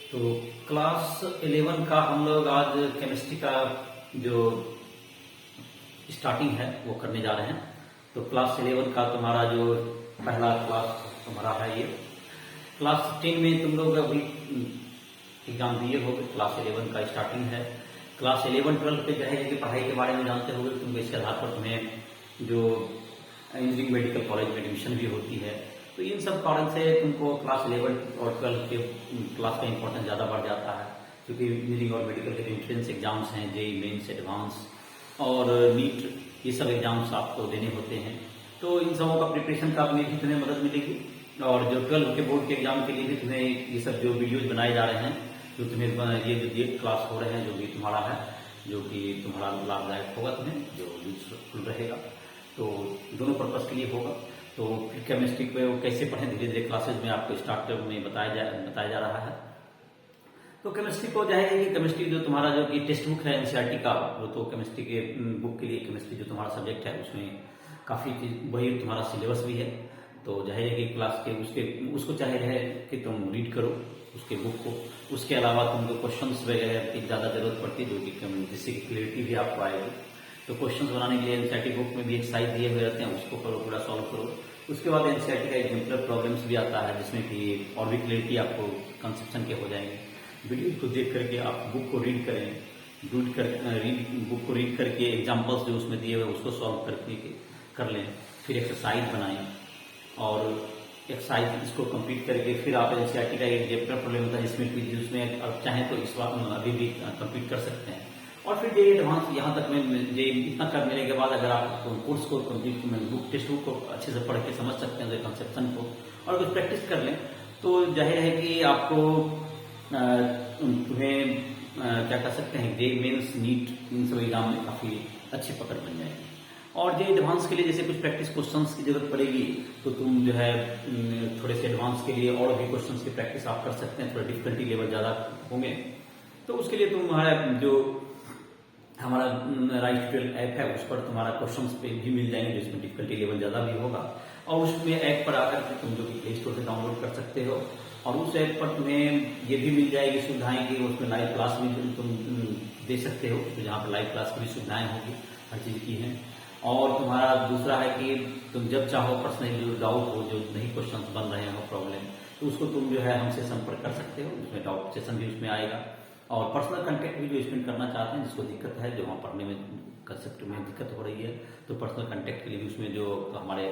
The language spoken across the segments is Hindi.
तो क्लास 11 का हम लोग आज केमिस्ट्री का जो स्टार्टिंग है वो करने जा रहे हैं। तो क्लास 11 का तुम्हारा जो पहला क्लास तुम्हारा है ये। क्लास 10 में तुम लोग अभी एग्जाम दिए होगे, क्लास 11 का स्टार्टिंग है। क्लास 11-12 पे जो है कि पढ़ाई के बारे में जानते होगे तुम, इसके आधार पर तुम्हें जो इंजीनियरिंग मेडिकल कॉलेज में एडमिशन भी होती है। तो इन सब कारण से तुमको क्लास 11 और 12 के क्लास का इंपॉर्टेंस ज़्यादा बढ़ जाता है, क्योंकि इंजीनियरिंग और मेडिकल के एंट्रेंस एग्जाम्स हैं, जेई मेंस, एडवांस और नीट, ये सब एग्जाम्स आपको देने होते हैं। तो इन सबों का प्रिपरेशन का में भी तुम्हें मदद मिलेगी। और जो 12 के बोर्ड के एग्जाम के लिए भी तुम्हें ये सब जो वीडियोज बनाए जा रहे हैं, जो तुम्हें ये क्लास हो रहे हैं, जो भी तुम्हारा है, जो कि तुम्हारा लाभदायक होगा, तुम्हें जो यूजफुल रहेगा, तो दोनों पर्पज के लिए होगा। तो फिर केमिस्ट्री को कैसे पढ़ें धीरे धीरे क्लासेज में आपको स्टार्ट में बताया जा रहा है। तो केमिस्ट्री को जाएगा कि केमिस्ट्री जो तुम्हारा जो कि टेक्स्ट बुक है एनसीईआरटी का, वो तो केमिस्ट्री के बुक के लिए केमिस्ट्री जो तुम्हारा सब्जेक्ट है उसमें काफ़ी चीज वही तुम्हारा सिलेबस भी है। तो जाहिर है कि क्लास के उसको चाहे रहे कि तुम रीड करो उसके बुक को। उसके अलावा तुमको क्वेश्चंस वगैरह की ज़्यादा जरूरत पड़ती है, जो कि जिससे कि क्लियरिटी भी आपको आएगी। तो क्वेश्चंस बनाने के लिए एनसीईआरटी बुक में भी एक्सरसाइज दिए हुए रहते हैं, उसको करो, पूरा सॉल्व करो। उसके बाद एनसीईआरटी का एग्जाम्पलर प्रॉब्लम्स भी आता है, जिसमें कि और भी क्लियरिटी आपको कंसेप्शन के हो जाएंगे। वीडियो को देख करके आप बुक को रीड करें, बुक को रीड करके एग्जाम्पल्स जो उसमें दिए हुए उसको सॉल्व कर लें। फिर एक्सरसाइज बनाएं और एक्सरसाइज इसको कंप्लीट करके फिर आप एनसीईआरटी का एक चैप्टर प्रॉब्लम होता है, जिसमें आप चाहें तो इस बार अभी भी कंप्लीट कर सकते हैं। और फिर जे एडवांस यहाँ तक में जे इतना करने के बाद अगर आप कोर्स को कंप्लीट बुक टेक्स्ट बुक को अच्छे से पढ़ के समझ सकते हैं कंसेप्शन को और कुछ प्रैक्टिस कर लें, तो जाहिर है कि आपको तुम्हें क्या कर सकते हैं, जे मेंस, नीट, इन सब एग्जाम में काफ़ी अच्छी पकड़ बन जाएगी। और जो एडवांस के लिए जैसे कुछ प्रैक्टिस क्वेश्चंस की जरूरत पड़ेगी, तो तुम जो है थोड़े से एडवांस के लिए और भी क्वेश्चंस की प्रैक्टिस आप कर सकते हैं। थोड़ा डिफिकल्टी लेवल ज़्यादा होंगे, तो उसके लिए तुम्हारा जो हमारा राइट ट्यूटोरियल ऐप है उस पर तुम्हारा क्वेश्चंस पे भी मिल जाएंगे, जिसमें डिफिकल्टी लेवल ज़्यादा भी होगा। और उसमें ऐप पर आकर के तुम जो कि प्ले स्टोर से डाउनलोड कर सकते हो, और उस ऐप पर तुम्हें ये भी मिल जाएगी सुविधाएं कि उसमें लाइव क्लास भी तुम दे सकते हो, तो जहाँ पर लाइव क्लास की भी सुविधाएं होगी, हर चीज़ की हैं। और तुम्हारा दूसरा है कि तुम जब चाहो पर्सनली जो डाउट हो, जो नहीं क्वेश्चन बन रहे हो प्रॉब्लम, तो उसको तुम जो है हमसे संपर्क कर सकते हो। उसमें डाउट सेशन भी उसमें आएगा, और पर्सनल कांटेक्ट भी जो स्टूडेंट करना चाहते हैं, जिसको दिक्कत है, जो वहाँ पढ़ने में कंसेप्ट में दिक्कत हो रही है, तो पर्सनल कांटेक्ट के लिए भी उसमें जो हमारे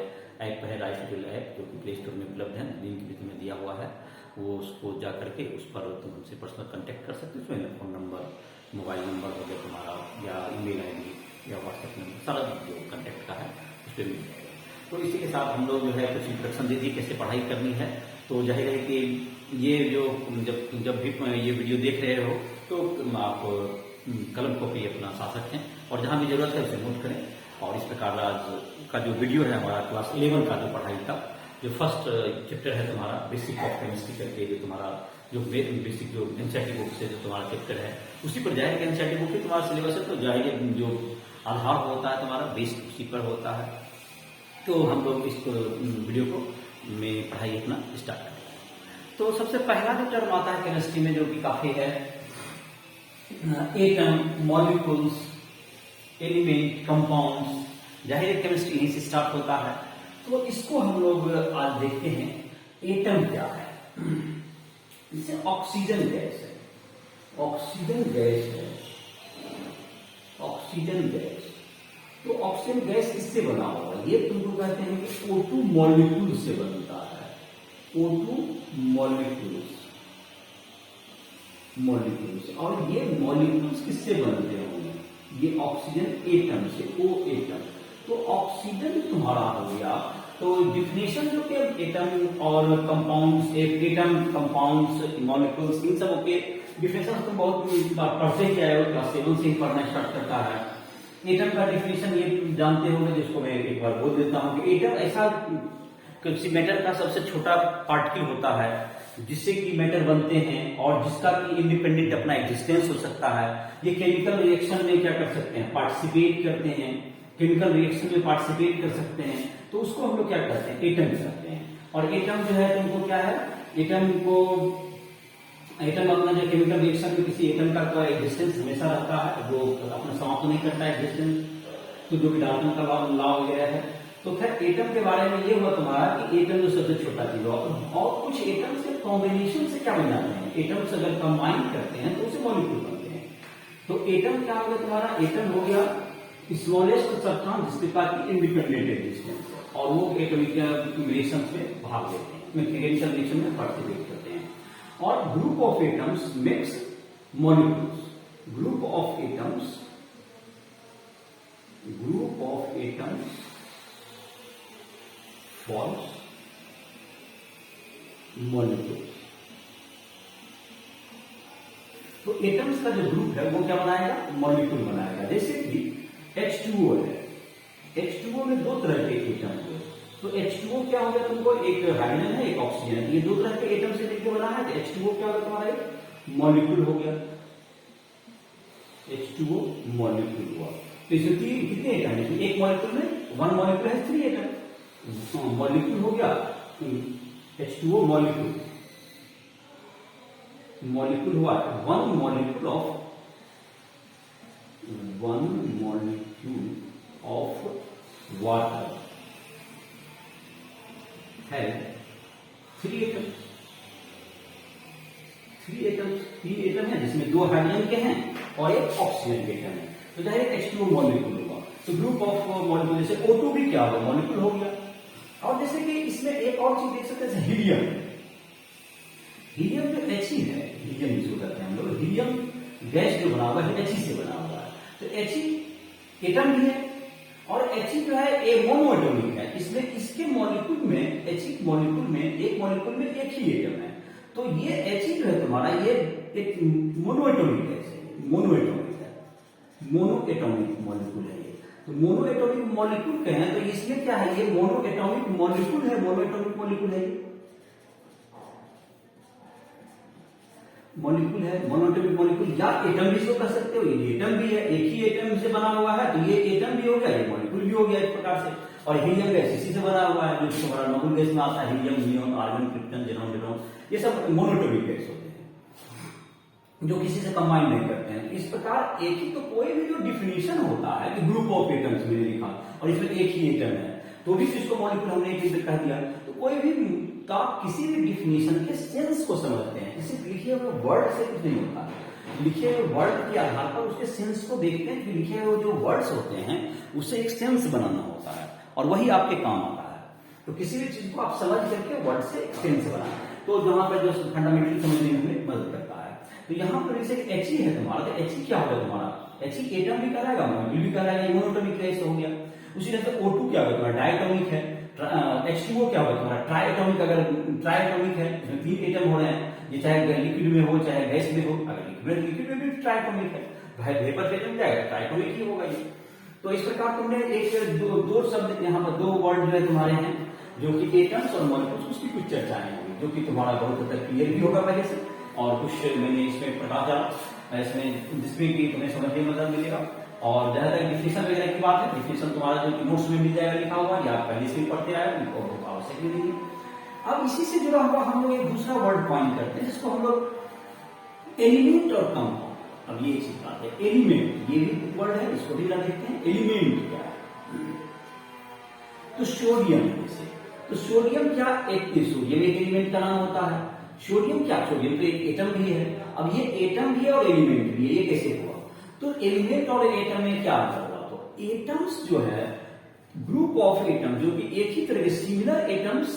ऐप है, राइट ट्यूटोरियल ऐप, जो कि प्ले स्टोर में उपलब्ध है, लिंक भी तुम्हें दिया हुआ है, वो उसको जा करके उस पर तुम हमसे पर्सनल कांटेक्ट कर सकते हो। उसमें फ़ोन नंबर, मोबाइल नंबर हो गया तुम्हारा, या ईमेल आईडी या व्हाट्सएप नंबर, सारा जो कांटेक्ट का है उस पर मिल जाएगा। तो इसी के साथ हम लोग जो है कुछ इंस्ट्रक्शन दे दी कैसे पढ़ाई करनी है। तो जाहिर है कि ये जो जब भी ये वीडियो देख रहे हो, तो आप कलम कॉपी अपना साथ रखें और जहाँ भी जरूरत है उसे नोट करें। और इस प्रकार आज का जो वीडियो है हमारा क्लास 11 का जो पढ़ाई का जो फर्स्ट चैप्टर है तुम्हारा बेसिक ऑफ केमिस्ट्री करके, जो तुम्हारा जो बेसिक जो एनसीईआरटी बुक से जो तुम्हारा चैप्टर है, उसी पर जाएगा। एनसीईआरटी बुक ही तुम्हारा सिलेबस है, तो जाएगा जो आधार होता है तुम्हारा बेस उसी पर होता है। तो हम लोग इस वीडियो को में पढ़ाई अपना स्टार्ट करें। तो सबसे पहला जो टर्म आता है केमिस्ट्री में, जो कि काफी है, एटम, मॉलिक्यूल्स, एलिमेंट, कंपाउंड्स। जाहिर है केमिस्ट्री यहीं से स्टार्ट होता है। तो इसको हम लोग आज देखते हैं। एटम क्या है? इसे ऑक्सीजन गैस है, ऑक्सीजन गैस है, ऑक्सीजन गैस। तो ऑक्सीजन गैस किससे बना होगा? ये तुमको कहते हैं कि O2 मॉलिक्यूल से बनता है। O2 molecules, molecules. और ये मॉलिक्यूल्स किससे बनते होंगे? ये ऑक्सीजन एटम से, O एटम। तो ऑक्सीजन तुम्हारा हो गया। तो डिफिनेशन जो कि एटम और कंपाउंड्स, एटम, कंपाउंड्स, मॉलिक्यूल्स, इन सब के डिफिनेशन तुम बहुत पढ़ते ही आए हो, क्लास 7 से ही पढ़ना स्टार्ट करता है। एटम का डिफिनेशन ये जानते होंगे, जिसको मैं एक बार बोल देता हूँ कि एटम ऐसा किसी मैटर का सबसे छोटा पार्टिकल होता है जिससे कि मैटर बनते हैं और जिसका कि इंडिपेंडेंट अपना एग्जिस्टेंस हो सकता है। ये केमिकल रिएक्शन में क्या कर सकते हैं? पार्टिसिपेट करते हैं, केमिकल रिएक्शन में पार्टिसिपेट कर सकते हैं। तो उसको हम लोग क्या कहते हैं? एटम कहते हैं। और एटम जो है तुमको क्या है? एटम को एटम अपना जो केमिकल रिएक्शन में किसी एटम का कोई एग्जिस्टेंस हमेशा रहता है, वो अपना समाप्त नहीं करता है एग्जिस्टेंस, तो जो भी डाल्टन का लॉ वगैरह है। तो खैर एटम के बारे में ये हुआ तुम्हारा कि एटम जो सबसे छोटा चीज और कुछ एटम से कॉम्बिनेशन से क्या बन जाते हैं, एटम से अगर कंबाइन करते हैं तो उसे मॉलिक्यूल बनते हैं। तो एटम क्या हो गया तुम्हारा, एटम हो गया स्मॉलेस्ट सब्सटेंस जिसके पास इंडिपेंडेंट एग्जिस्टेंस, और वो एटॉमिक रिएक्शन में भाग लेते हैं, केमिकल रिएक्शन में पार्टिसिपेट करते हैं। और group of atoms makes molecules, group of atoms forms molecules. तो एटम्स का जो ग्रुप है वो क्या बनाएगा, मॉलिक्यूल बनाएगा। जैसे कि H2O है, H2O में दो तरह के एटम हुए, तो H2O क्या हो गया तुमको, एक हाइड्रोजन है एक ऑक्सीजन है, ये दो तरह के एटम से लेके बना है, तो H2O क्या होगा तुम्हारा एक मॉलिक्यूल हो गया, H2O मॉलिक्यूल हुआ। तो इसमें कितने एटम है, एक मॉलिक्यूल में वन मॉलिक्यूल है 3 एटम, मॉलिक्यूल हो गया H2O मॉलिक्यूल, मॉलिक्यूल हुआ वन मॉलिक्यूल ऑफ वाटर है 3 एटम्स, 3 एटम है जिसमें 2 हाइड्रोजन के हैं और एक ऑक्सीजन के एटम है, तो डायरेक्ट H2O मॉलिक्यूल होगा। तो ग्रुप ऑफ मॉलिक्यूल, जैसे O2 भी क्या होगा, मॉलिक्यूल हो गया। और जैसे कि इसमें एक और चीज देख सकते हैं, हीलियम, हीलियम जो He है, हीलियम जिसको कहते हैं हम लोग, हीलियम गैस जो बना हुआ है He से बना हुआ है, तो He एटम भी है और He जो है एक मोनोएटॉमिक है, इसलिए इसके मॉलिक्यूल में He मॉलिक्यूल में एक मॉलिक्यूल में एक ही एटम है, तो ये He जो है तुम्हारा ये एक मोनोएटॉमिक है, मोनोएटॉमिक मॉलिक्यूल है ये। तो मोनोएटॉमिक मॉलिक्यूल कहें तो इसमें क्या है, ये मोनोएटॉमिक मॉलिक्यूल है, मोनोएटॉमिक मॉलिक्यूल है, मॉलिक्यूल है मोनोएटॉमिक मॉलिक्यूल, या एटम भी इसको कह सकते हो, ये एटम भी है, एक ही एटम से बना हुआ है, तो ये एटम भी हो गया, ये मॉलिक्यूल भी हो गया इस प्रकार से। और हीलियम गैस इसी से बना हुआ है, जो हमारा नोबेल गैस में आता है, helium, neon, argon, krypton, xenon, neutron, ये सब मोनोएटॉमिक गैस होते हैं जो किसी से कंबाइन नहीं करते हैं। इस प्रकार एक ही, तो कोई भी जो डिफिनेशन होता है कि ग्रुप ऑफ एटम्स मैंने लिखा और इसमें एक ही एटम है, तो भी इसको मॉलिक्यूल हमने एक ही कह दिया। तो कोई भी तो आप किसी भी डिफिनेशन के सेंस को समझते हैं, किसी लिखे हुए वर्ड से कुछ नहीं होता, लिखे हुए वर्ड के आधार पर उसके सेंस को देखते हैं कि लिखे हुए जो वर्ड्स होते हैं उससे एक सेंस बनाना होता है और वही आपके काम आता है। तो किसी भी चीज को आप समझ करके वर्ड से एक सेंस बनाना, तो जहां पर जो फंडामेंटल समझने में मदद करता है। तो यहाँ पर जैसे He है तुम्हारा, तो He क्या होगा तुम्हारा, He एटम भी कराएगा, मॉलिक्यूल भी कराएगा, मोनोएटॉमिक गैस हो गया। उसी तरह से O2 क्या होगा तुम्हारा, डायटोमिक है, H2O क्या होगा तुम्हारा, ट्राइएटॉमिक, अगर ट्राइएटॉमिक है इसमें 3 एटम हो रहे हैं, ये चाहे लिक्विड में हो चाहे गैस में हो, अगर लिक्विड में भी ट्राइएटॉमिक है, भाई वेपर से एटम जाएगा ट्राइएटॉमिक ही होगा ये। तो इस प्रकार तुमने एक दो शब्द यहाँ पर, 2 वर्ड जो है तुम्हारे हैं जो कि एटम्स और मॉलिक्यूल्स, उसकी कुछ चर्चाएं होंगी जो कि तुम्हारा बहुत हद तक क्लियर भी होगा पहले से, और कुछ मैंने इसमें प्रकाश डाला इसमें जिसमें भी तुम्हें समझने में मदद मिलेगा। और जहां तक डिफिनेशन वगैरह की बात है, डिफिनेशन तुम्हारा जो नोट्स में मिल जाएगा लिखा हुआ, या आप पहले से भी पढ़ते आए उनको आवश्यक भी नहीं है। अब इसी से जुड़ा हुआ हम लोग एक दूसरा वर्ड पॉइंट करते हैं जिसको हम लोग एलिमेंट और कंपाउंड। अब ये चीज बात है, एलिमेंट ये भी वर्ड है, इसको भी देखते हैं एलिमेंट क्या है। तो सोडियम, जैसे तो सोडियम क्या, एक सोडियम एक एलिमेंट का नाम होता है। सोडियम क्या, सोडियम तो एक एटम भी है। अब ये एटम भी है और एलिमेंट भी है, ये कैसे हुआ, तो एलिमेंट और एटम में क्या अंतर हुआ, तो एटम्स जो है ग्रुप ऑफ एटम जो कि एक ही तरह के similar atoms,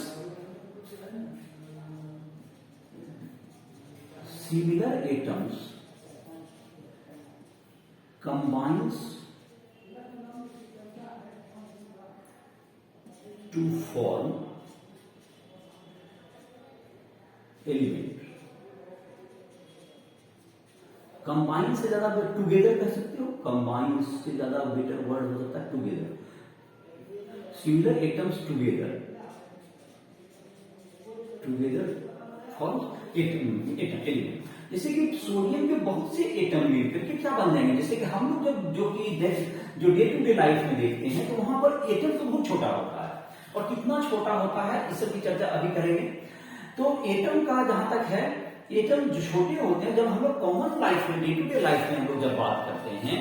combines to form element. Combine से ज्यादा टुगेदर कह सकते हो, कंबाइन से ज्यादा बेटर वर्ड हो सकता है together, similar atoms together form element. जैसे कि सोडियम के बहुत से एटम मिलकर के क्या बन जाएंगे, जैसे कि हम लोग जब जो डे टू डे लाइफ में देखते हैं तो वहां पर एटम तो बहुत छोटा होता है, और कितना छोटा होता है इस सब की चर्चा अभी करेंगे। तो एटम का जहां तक है एटम जो छोटे होते हैं, जब हम लोग कॉमन लाइफ में, डे टू डे लाइफ में हम लोग जब बात करते हैं,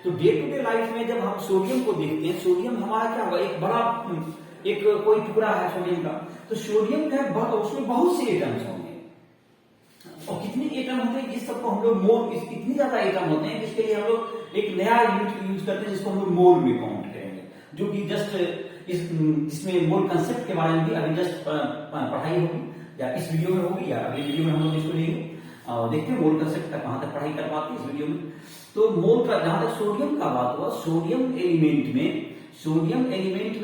तो डे टू डे लाइफ में जब हम सोडियम को देखते हैं, सोडियम हमारा क्या होगा, एक बड़ा एक कोई टुकड़ा है सोडियम का, तो सोडियम जो है उसमें बहुत से एटम्स होंगे। और कितने एटम होते हैं, जिस सबको हम लोग मोल, इतनी ज्यादा एटम होते हैं जिसके लिए हम लोग एक नया यूनिट यूज करते हैं जिसको हम लोग मोल में काउंट करेंगे, जो कि जस्ट इसमें मोल कंसेप्ट के बारे में भी अभी जस्ट पढ़ाई होगी, या इस वीडियो में होगी या अगले वीडियो में हम लोग इसको लेंगे और देखते हैं मोल कंसेप्ट तक कहां तक पढ़ाई कर पाते हैं इस वीडियो में। तो मोल का जहां तक सोडियम का बात हुआ, सोडियम एलिमेंट में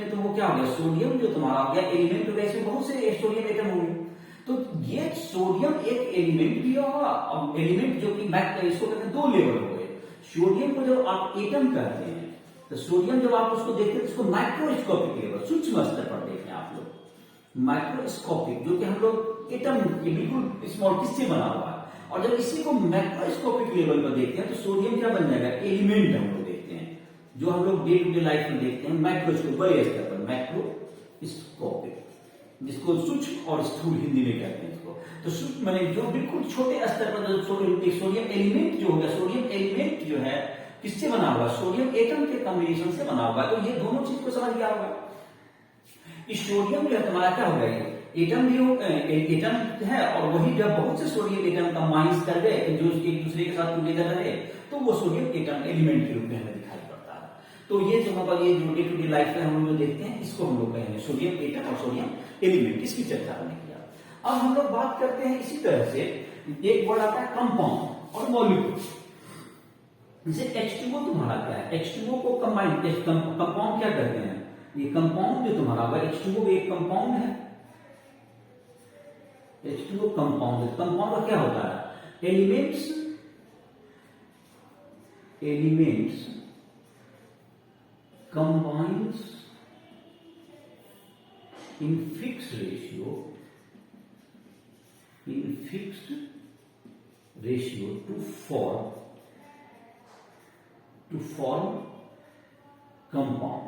तो वो क्या हो गया, सोडियम जो तुम्हारा हो गया एलिमेंट, तो वैसे बहुत से सोडियम एटम होंगे। तो ये सोडियम एक एलिमेंट भी होगा, और एलिमेंट जो कि इसको कहते हैं दो लेवल हो गए। सोडियम को जब आप एटम कहते हैं, तो सोडियम जब आप उसको देखते हैं उसको माइक्रोस्कोपिक लेवल, सूक्ष्म स्तर पर देखते हैं आप लोग, माइक्रोस्कोपिक, जो कि हम लोग एटम बिल्कुल स्मॉल किससे बना हुआ है, और जब इसी को मैक्रोस्कोपिक लेवल पर देखते हैं तो सोडियम क्या बन जाएगा, एलिमेंट हम लोग देखते हैं, जो हम लोग डे टू डे लाइफ में देखते हैं मैक्रोस्कोप, बड़े स्तर पर मैक्रोस्कोपिक, जिसको सूक्ष्म और स्थूल हिंदी में कहते हैं इसको। तो सूक्ष्म माने जो बिल्कुल छोटे स्तर पर जो सोडियम एलिमेंट जो हो गया, सोडियम एलिमेंट जो है किससे बना हुआ, सोडियम एटम के कॉम्बिनेशन से बना हुआ है। तो ये दोनों चीज को समझ गया होगा। इस सोडियम जो है तुम्हारा क्या हो गया, एटम भी हो, एटम है, और वही जब बहुत से सोडियम एटम कंबाइन कर गए जो एक दूसरे के साथ टुगेदर रहे, तो वो सोडियम एटम एलिमेंट के रूप में हमें दिखाई पड़ता है। तो ये जो मतलब ये जो डे टू डे लाइफ में हम लोग देखते हैं, इसको हम लोग कहेंगे सोडियम एटम और सोडियम एलिमेंट, इसकी चर्चा हमने किया। अब हम लोग बात करते हैं इसी तरह से, एक वर्ड आता है कंपाउंड और मॉलिक्यूल। जैसे H2O तुम्हारा क्या है, H2O को कंपाउंड क्या करते हैं, ये कंपाउंड जो तुम्हारा होगा H2O एक कंपाउंड है, H2O कंपाउंड, कंपाउंड का क्या होता है, elements combines in fixed ratio to form compound।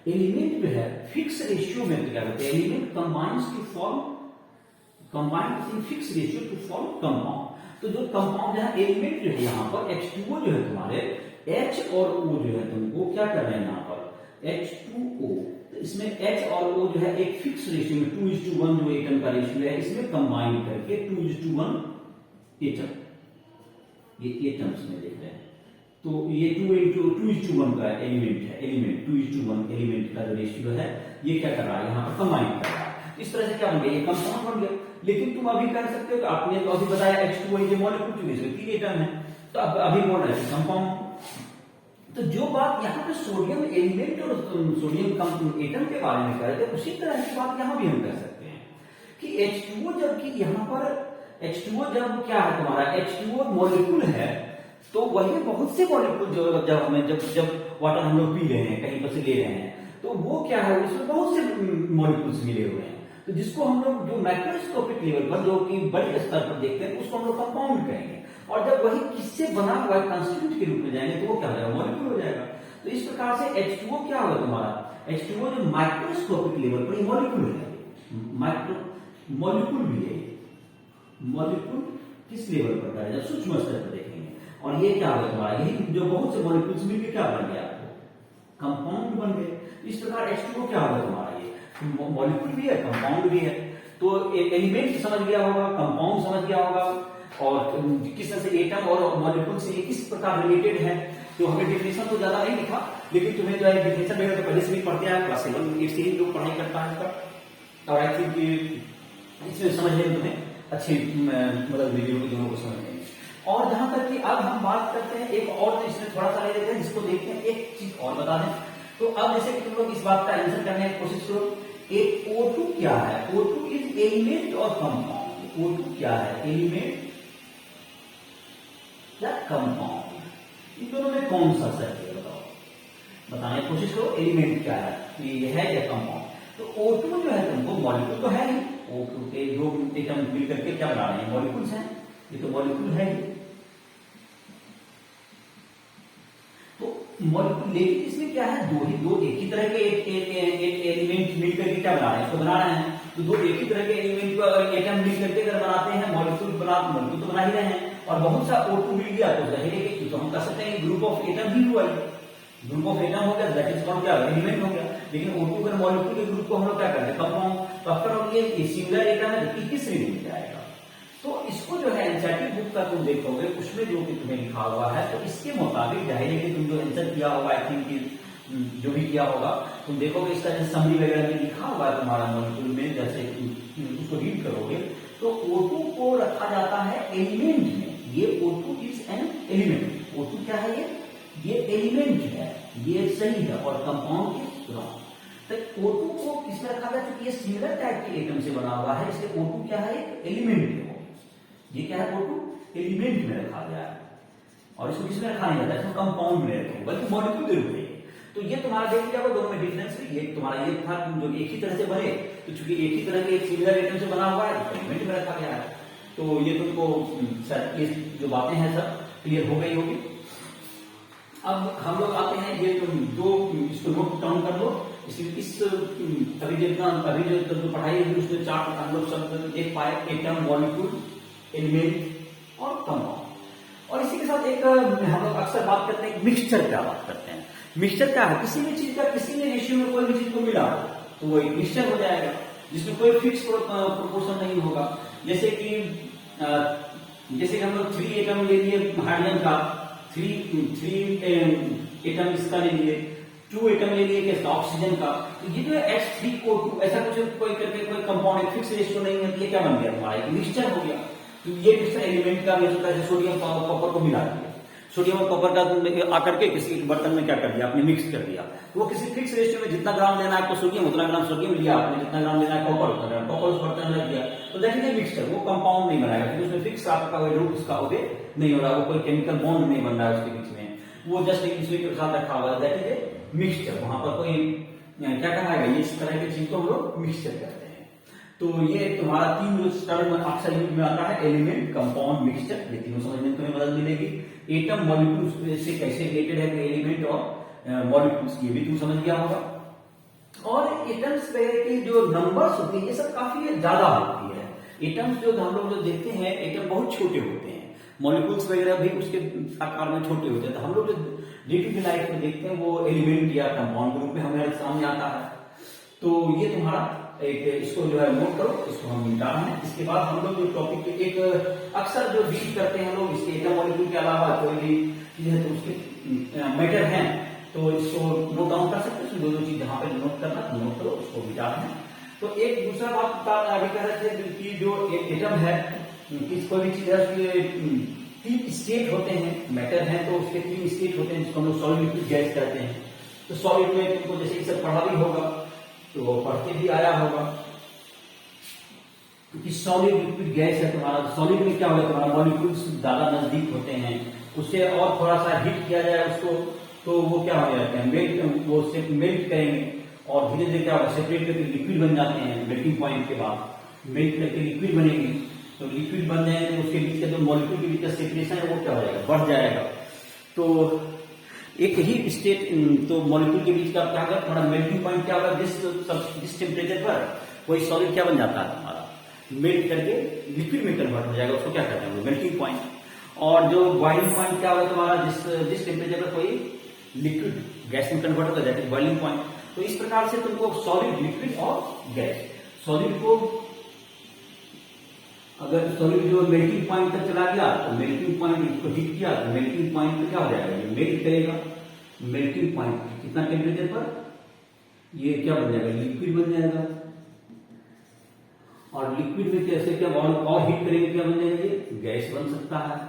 Element जो है फिक्स रेशियो में क्या करते हैं, element combines to form, combines in fix ratio to form compound. तो जो कंपाउंड है एलिमेंट जो है यहाँ पर H2O जो है तुम्हारे, H और O जो है तुमको क्या कर रहे हैं यहाँ पर, H2O, तो इसमें H और O जो है एक फिक्स रेशियो में 2:1 जो एटम का रेशियो है, इसमें कंबाइन करके 2:1 एटम, ये एटम्स में देख रहे हैं, तो ये 2:1 का एलिमेंट है, एलिमेंट 2:1 एलिमेंट का जो रेशियो है, ये क्या कर रहा है यहाँ पर कंबाइन कर रहा है। इस तरह से क्या बन गया, ये कंपाउंड बन गया। लेकिन तुम अभी कह सकते हो कि आपने तो अभी बताया H2O ये मॉलिक्यूल चुके, 3 एटम है, तो अब अभी बोल रहे हैं कंपाउंड। तो जो बात यहाँ पे सोडियम एलिमेंट और सोडियम एटम के बारे में कर रहे थे, उसी तरह की बात यहाँ भी हम कर सकते हैं कि H2O जबकि यहाँ पर H2O जब क्या है तुम्हारा, H2O मॉलिक्यूल है, तो वही बहुत से मॉलिक्यूल जो जब हमें जब वाटर हम लोग पी रहे हैं, कहीं पर से ले रहे हैं, तो वो क्या है, उसमें बहुत से मॉलिक्यूल्स मिले हुए हैं, तो जिसको हम लोग जो माइक्रोस्कोपिक लेवल पर, जो कि बड़े स्तर पर देखते हैं, उसको हम लोग कंपाउंड कहेंगे। और जब वही किससे बना हुआ कंस्टिट्यूट के रूप में जाएंगे, तो वो क्या हो जाएगा, मॉलिक्यूल हो जाएगा। तो इस प्रकार से H2O क्या होगा तुम्हारा, H2O जो माइक्रोस्कोपिक लेवल पर मॉलिक्यूल है, मॉलिक्यूल भी है, मॉलिक्यूल किस लेवल पर है, जब सूक्ष्म स्तर पर देखेंगे। और ये क्या होगा तुम्हारा, यही जो बहुत से मॉलिक्यूल्स मिलकर क्या बन गया, आपको कंपाउंड बन गए। इस प्रकार H2O क्या होगा तुम्हारा, ये मॉलिक्यूल भी है, कंपाउंड भी है। तो एलिमेंट समझ गया होगा, कंपाउंड समझ गया होगा, और किस तरह से एटम और मॉलिक्यूल से किस प्रकार रिलेटेड है। तो हमें डेफिनेशन तो ज्यादा नहीं लिखा, लेकिन तुम्हें जो है डेफिनेशन वगैरह तो पहले से भी पढ़ते हैं, क्लास 7 8 से ही लोग पढ़ाई करता है इसका। और आई थिंक इसमें समझने में तुम्हें अच्छी मतलब वीडियो के दोनों को समझने। और जहां तक कि अब हम बात करते हैं एक और, तो इसमें थोड़ा सा ले लेते हैं, जिसको देखते हैं, एक चीज और बता दें। तो अब जैसे कि तुम लोग इस बात का आंसर करने की कोशिश करो, एक O2 क्या है, O2 इज एलिमेंट और कंपाउंड। O2 क्या है, एलिमेंट या कंपाउंड, इन दोनों में कौन सा सही है, बताओ, बताने की कोशिश करो। एलिमेंट क्या है, ये है या कंपाउंड। तो O2 जो है तुमको मॉलिक्यूल तो है ही, O2 के दो एटम मिलकर के क्या बना रहे हैं, मॉलिक्यूल्स हैं, ये तो मॉलिक्यूल है ही। तो मॉलिक्यूल लेकिन इसमें क्या है, दो एक ही तरह के एक एलिमेंट मिलकर के क्या बना रहे हैं, इसको बना रहे हैं। तो दो एक ही तरह के एलिमेंट को अगर एटम मिल करके अगर बनाते हैं मॉलिक्यूल तो बना ही रहे हैं, और बहुत सा O2 मिल गया तो जाहिर है कि तो हम कह सकते हैं ग्रुप ऑफ एटम ही हुआ है, ग्रुप ऑफ एटम हो गया, दैट इज कॉल्ड क्या एलिमेंट हो गया। लेकिन O2 अगर मॉलिक्यूल के ग्रुप को हम लोग क्या करते हैं कंपाउंड, तो आफ्टर ऑल ये सिंगुलर एटम है तो किस श्रेणी में जाएगा। तो इसको जो है एनसीईआरटी बुक का तुम देखोगे उसमें जो कि तुम्हें लिखा हुआ है तो इसके मुताबिक जाहिर है कि तुम जो आंसर किया होगा आई थिंक जो भी किया होगा तुम देखोगे इसका जो समरी वगैरह में लिखा हुआ है तुम्हारा मॉलिक्यूल में, जैसे उसको रीड करोगे तो O2 को रखा जाता है एलिमेंट में, ये O2 is an element. O2 क्या है, ये एलिमेंट है, ये सही है, और कंपाउंड इज रॉन्ग। तो O2 को किसमें रखा गया, क्योंकि ये सिमिलर टाइप के एटम से बना हुआ है, इसलिए O2 क्या है, एक एलिमेंट है। ये क्या है, O2 एलिमेंट में रखा गया है, और इसको किसमें रखा नहीं जाता, इसको कंपाउंड में रखेंगे, बल्कि मॉलिक्यूल के रूप में। तो ये तुम्हारा देख लिया दोनों में डिफरेंस, ये तुम्हारा ये था जो एक ही तरह से बने, तो चूंकि एक ही तरह के एक सिमिलर एटम से बना हुआ है तो एलिमेंट में रखा गया है। तो ये तुमको सर ये जो बातें हैं सब क्लियर हो गई होगी। अब हम लोग आते हैं ये दो, इसको नोट डाउन कर लो। इस अभी जो पढ़ाई है उसमें चार हम लोग सब देख पाए, एटम, मॉलिक्यूल, एलिमेंट और कंपाउंड। और इसी के साथ एक हम लोग अक्सर बात करते हैं मिक्सचर, क्या बात करते हैं मिक्सचर क्या है, किसी भी चीज का किसी भी रेशियो में कोई भी चीज को मिला तो वो एक मिक्सचर हो जाएगा, जिसमें कोई फिक्स प्रोपोर्शन नहीं होगा। जैसे कि हम लोग 3 एटम ले लिए हाइड्रोजन का, 3 एटम इसका ले लिए, 2 एटम ले लिए कैसा ऑक्सीजन का, तो ये जो है H3O2 ऐसा कुछ कोई करके कोई कंपाउंड फिक्स रेशियो नहीं है, ये क्या बन गया हमारा, एक मिक्सचर हो गया। तो ये मिक्सचर एलिमेंट का मिलता है, सोडियम कॉपर को मिला दिया, सोडियम और कॉपर का आकर के किसी बर्तन में क्या कर दिया आपने, मिक्स कर दिया। तो वो किसी फिक्स रेशियो में जितना ग्राम लेना है आपको सोडियम उतना ग्राम सोडियम लिया आपने, जितना ग्राम लेना है कॉपर उतना ग्राम कॉपर उस बर्तन में रख दिया, तो दैट इज मिक्सचर। वो कंपाउंड नहीं बनाएगा क्योंकि उसमें फिक्स आपका कोई रूप उसका ओबे नहीं हो रहा, वो कोई केमिकल बॉन्ड नहीं बन रहा है उसके बीच में, वो जस्ट एक दूसरे के साथ रखा हुआ है, दैट इज मिक्सचर। वहां पर कोई क्या कहा गया, इस तरह की चीज को हम लोग मिक्सचर करते हैं। तो ये तुम्हारा 3 जो टर्म अक्सर यूज में आता है, एलिमेंट, कंपाउंड, मिक्सचर, ये तीनों समझने में तुम्हें मदद मिलेगी। एटम मॉलिक्यूल्स से कैसे रिलेटेड है, एलिमेंट और मॉलिक्यूल्स, ये भी तुम समझ गया होगा। और एटम्स की जो नंबर्स होती है ये सब काफी ज्यादा होती है। एटम्स जो हम लोग जो देखते हैं, एटम बहुत छोटे होते हैं, मॉलिक्यूल्स वगैरह भी उसके आकार में छोटे होते हैं। तो हम लोग जो डे टू डे लाइफ में देखते हैं वो एलिमेंट या कंपाउंड ग्रुप में हमारे सामने आता है। तो ये तुम्हारा एक, इसको जो है नोट करो, इसको हम मिटा रहे हैं। इसके बाद हम लोग जो टॉपिक पे एक अक्सर जो डील करते हैं लोग, इसके एटम मॉलिक्यूल के अलावा कोई भी चीज है तो उसके मैटर है तो इसको नोट डाउन कर सकते हैं। दो चीज जहां पे नोट करना नोट करो, इसको मिटा रहे हैं। तो एक दूसरा बात आगे कह रहे थे कि जो एटम है, कोई भी चीज है उसके 3 स्टेट होते हैं, मैटर है तो उसके 3 स्टेट होते हैं जिसको हम लोग सॉलिड, लिक्विड, गैस कहते हैं। तो सॉलिड में तुमको जैसे इसे पढ़ा भी होगा तो पढ़ के भी आया होगा, क्योंकि सॉलिड, लिक्विड, गैस है तुम्हारा। सॉलिड में क्या होगा, तुम्हारा मॉलिक्यूल्स ज्यादा नजदीक होते हैं, उससे और थोड़ा सा हीट किया जाए उसको तो वो क्या हो जाते हैं, मेल्ट करेंगे और धीरे धीरे क्या होगा, सेपरेट करके लिक्विड बन जाते हैं। मेल्टिंग पॉइंट के बाद मेल्ट करके लिक्विड बनेगी, तो लिक्विड बन जाएंगे तो उसके बीच का जो मॉलिक्यूल के बीच का सेपरेशन है वो क्या हो जाएगा, बढ़ जाएगा। तो एक ही स्टेट, तो मॉलिक्यूल के बीच का क्या होगा, थोड़ा मेल्टिंग पॉइंट क्या होगा, जिस टेम्परेचर पर कोई सॉलिड क्या बन जाता है हमारा, मेल्ट करके लिक्विड में कन्वर्ट हो जाएगा, उसको क्या कहते हैं, मेल्टिंग पॉइंट। और जो बॉइलिंग पॉइंट क्या होगा तुम्हारा, जिस टेम्परेचर पर कोई लिक्विड गैस में कन्वर्ट होगा, दैट इज बॉइलिंग पॉइंट। तो इस प्रकार से तुमको सॉलिड, लिक्विड और गैस, सॉलिड को अगर सॉलिड जो मेल्टिंग पॉइंट तक चला गया तो मेल्टिंग पॉइंट इसको हीट किया तो मेल्टिंग पॉइंट पे क्या हो जाएगा, ये मेल्ट करेगा। मेल्टिंग पॉइंट कितना टेम्परेचर पर, ये क्या बन जाएगा, लिक्विड बन जाएगा। और लिक्विड में कैसे क्या और हीट करेंगे क्या बन जाएगा, ये गैस बन सकता है।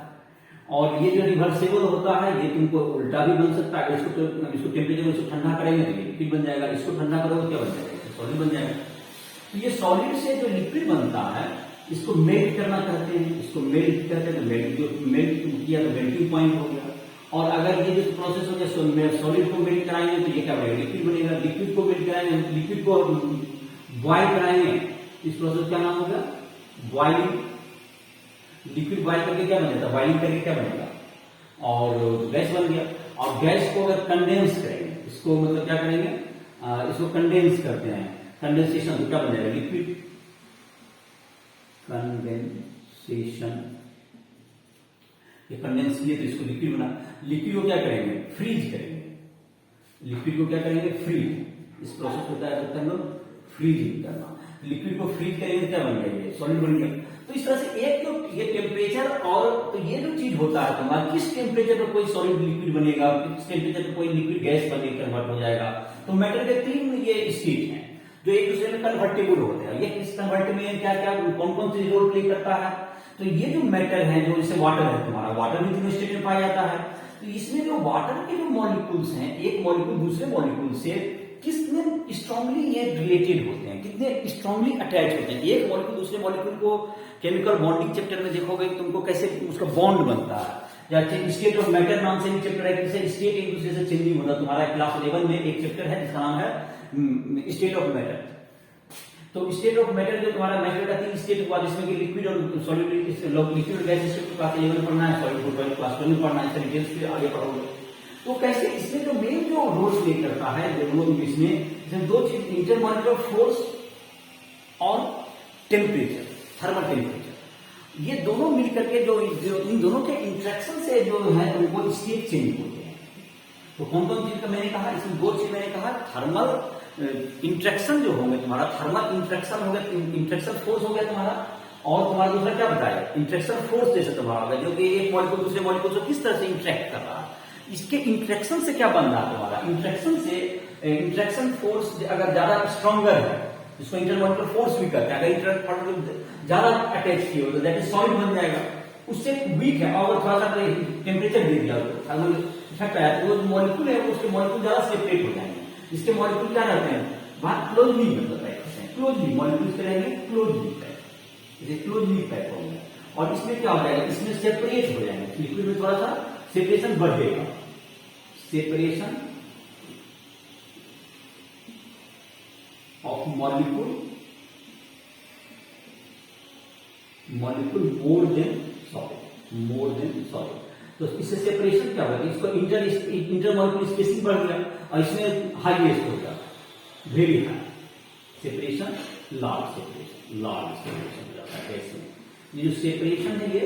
और ये जो रिवर्सेबल होता है ये तुमको उल्टा भी बन सकता है, इसको टेम्परेचर इसको ठंडा करेंगे तो ये लिक्विड बन जाएगा, इसको ठंडा करोगे क्या बन जाएगा, सॉलिड बन जाएगा। तो ये सॉलिड से जो लिक्विड बनता है इसको मेल्ट करना कहते हैं, इसको मेल्ट करते हैं। मेल्ट किया तो मेल्टिंग पॉइंट हो गया। और अगर ये जो प्रोसेस हो गया सॉलिड को मेल्ट कराएंगे तो ये क्या बनेगा, लिक्विड बनेगा। लिक्विड को मेल्ट कराएंगे, लिक्विड को बॉयल कराएंगे, इस प्रोसेस का नाम होगा बॉइलिंग। लिक्विड बॉयल करके क्या बनेगा, बॉइलिंग करके क्या बनेगा, और गैस बन गया। और गैस को अगर कंडेंस करेंगे, इसको मतलब क्या करेंगे, इसको कंडेंस करते हैं, कंडेंसेशन तो क्या बन जाएगा, लिक्विड। कंडेंसेशन, ये कंडेंस किए तो इसको लिक्विड बना, लिक्विड को क्या करेंगे, फ्रीज करेंगे, लिक्विड को क्या करेंगे, फ्रीज। इस प्रोसेस को क्या करते हैं हम लोग, फ्रीजिंग करना। लिक्विड को फ्रीज करेंगे क्या बन गया, सॉलिड बन गया। तो इस तरह से एक तो ये टेम्परेचर, और तो ये जो चीज होता है तुम्हारा, किस टेम्परेचर पर कोई सॉलिड लिक्विड बनेगा, किस टेम्परेचर पर कोई लिक्विड गैस बन कन्वर्ट हो जाएगा। तो मैटर के तीन ये स्टेट हैं जो एक दूसरे में कन्वर्टेबल होते हैं। ये इस कन्वर्ट में क्या क्या कौन कौन सी रोल प्ले करता है। तो ये जो मेटल है, जो जैसे वाटर है तुम्हारा, वाटर भी तीनों स्टेट में पाया जाता है। तो इसमें जो वाटर के जो मॉलिक्यूल्स हैं, एक मॉलिक्यूल दूसरे मॉलिक्यूल से कितने स्ट्रांगली ये रिलेटेड होते हैं, कितने स्ट्रांगली अटैच होते हैं। एक मॉलिक्यूल दूसरे मॉलिक्यूल को केमिकल बॉन्डिंग चैप्टर में देखोगे तुमको कैसे उसका बॉन्ड बनता है, या स्टेट ऑफ मैटर नाम से भी चैप्टर है, कैसे स्टेट एक दूसरे से चेंजिंग होता है। तुम्हारा क्लास 11 में एक चैप्टर है जिसका नाम है स्टेट ऑफ मैटर। तो स्टेट ऑफ मैटर जो तुम्हारा मैटर का 3 स्टेट हुआ, जिसमें कि लिक्विड और सॉलिड, लिक्विड और गैस स्टेट क्लास 11 पढ़ना है, सॉलिड फूड क्लास 12 पढ़ना है, इससे डिटेल्स पे आगे पढ़ोगे। तो कैसे इसमें जो मेन जो रोल प्ले करता है इसमें दो चीज, इंटरमॉलिक्यूलर फोर्स और टेम्परेचर, थर्मल टेम्परेचर, ये दोनों मिलकर के जो इन दोनों के इंट्रैक्शन से जो है उनको स्टेट चेंज होते हैं। तो कौन कौन चीज का मैंने कहा, इसमें 2 चीज मैंने कहा, थर्मल इंट्रैक्शन जो होंगे तुम्हारा, थर्मल इंट्रैक्शन हो गया, इंट्रैक्शन फोर्स हो गया तुम्हारा, और तुम्हारा दूसरा क्या बताया, इंट्रैक्शन फोर्स जैसे तुम्हारा होगा, जो कि एक मॉलिक्यूल दूसरे मॉलिक्यूल से किस तरह से इंट्रैक्ट कर रहा है। इसके इंट्रैक्शन से क्या बन रहा है तुम्हारा, इंट्रैक्शन से इंट्रैक्शन फोर्स अगर ज्यादा स्ट्रॉन्गर है, जिसको इंटरमॉलिक्यूलर फोर्स भी कहते हैं, अगर इंटरमॉलिक्यूलर ज्यादा अटैच किए हो तो दैट इज सॉलिड बन जाएगा। उससे वीक है और थोड़ा सा टेम्परेचर दे दिया तो इफेक्ट आया तो वो मॉलिक्यूल है उसके मॉलिक्यूल ज्यादा सेपरेट हो जाएंगे। इसके मॉलिक्यूल क्या रहते हैं, बात क्लोजली मतलब होते हैं, क्लोजली मॉलिक्यूल के रहेंगे, क्लोजली पैक, इसे क्लोजली पैक होंगे। और इसमें क्या हो जाएगा, इसमें सेपरेट हो जाएंगे, लिक्विड में थोड़ा सा सेपरेशन बढ़ेगा, separation of molecule more than solid. तो इससे सेपरेशन क्या होगा, इसको इंटर मॉलिक्यूल स्पेसिंग बढ़ गया और इसमें हाईएस्ट हो गया, very high separation, large separation हो जाता है गैस में। ये जो सेपरेशन है ये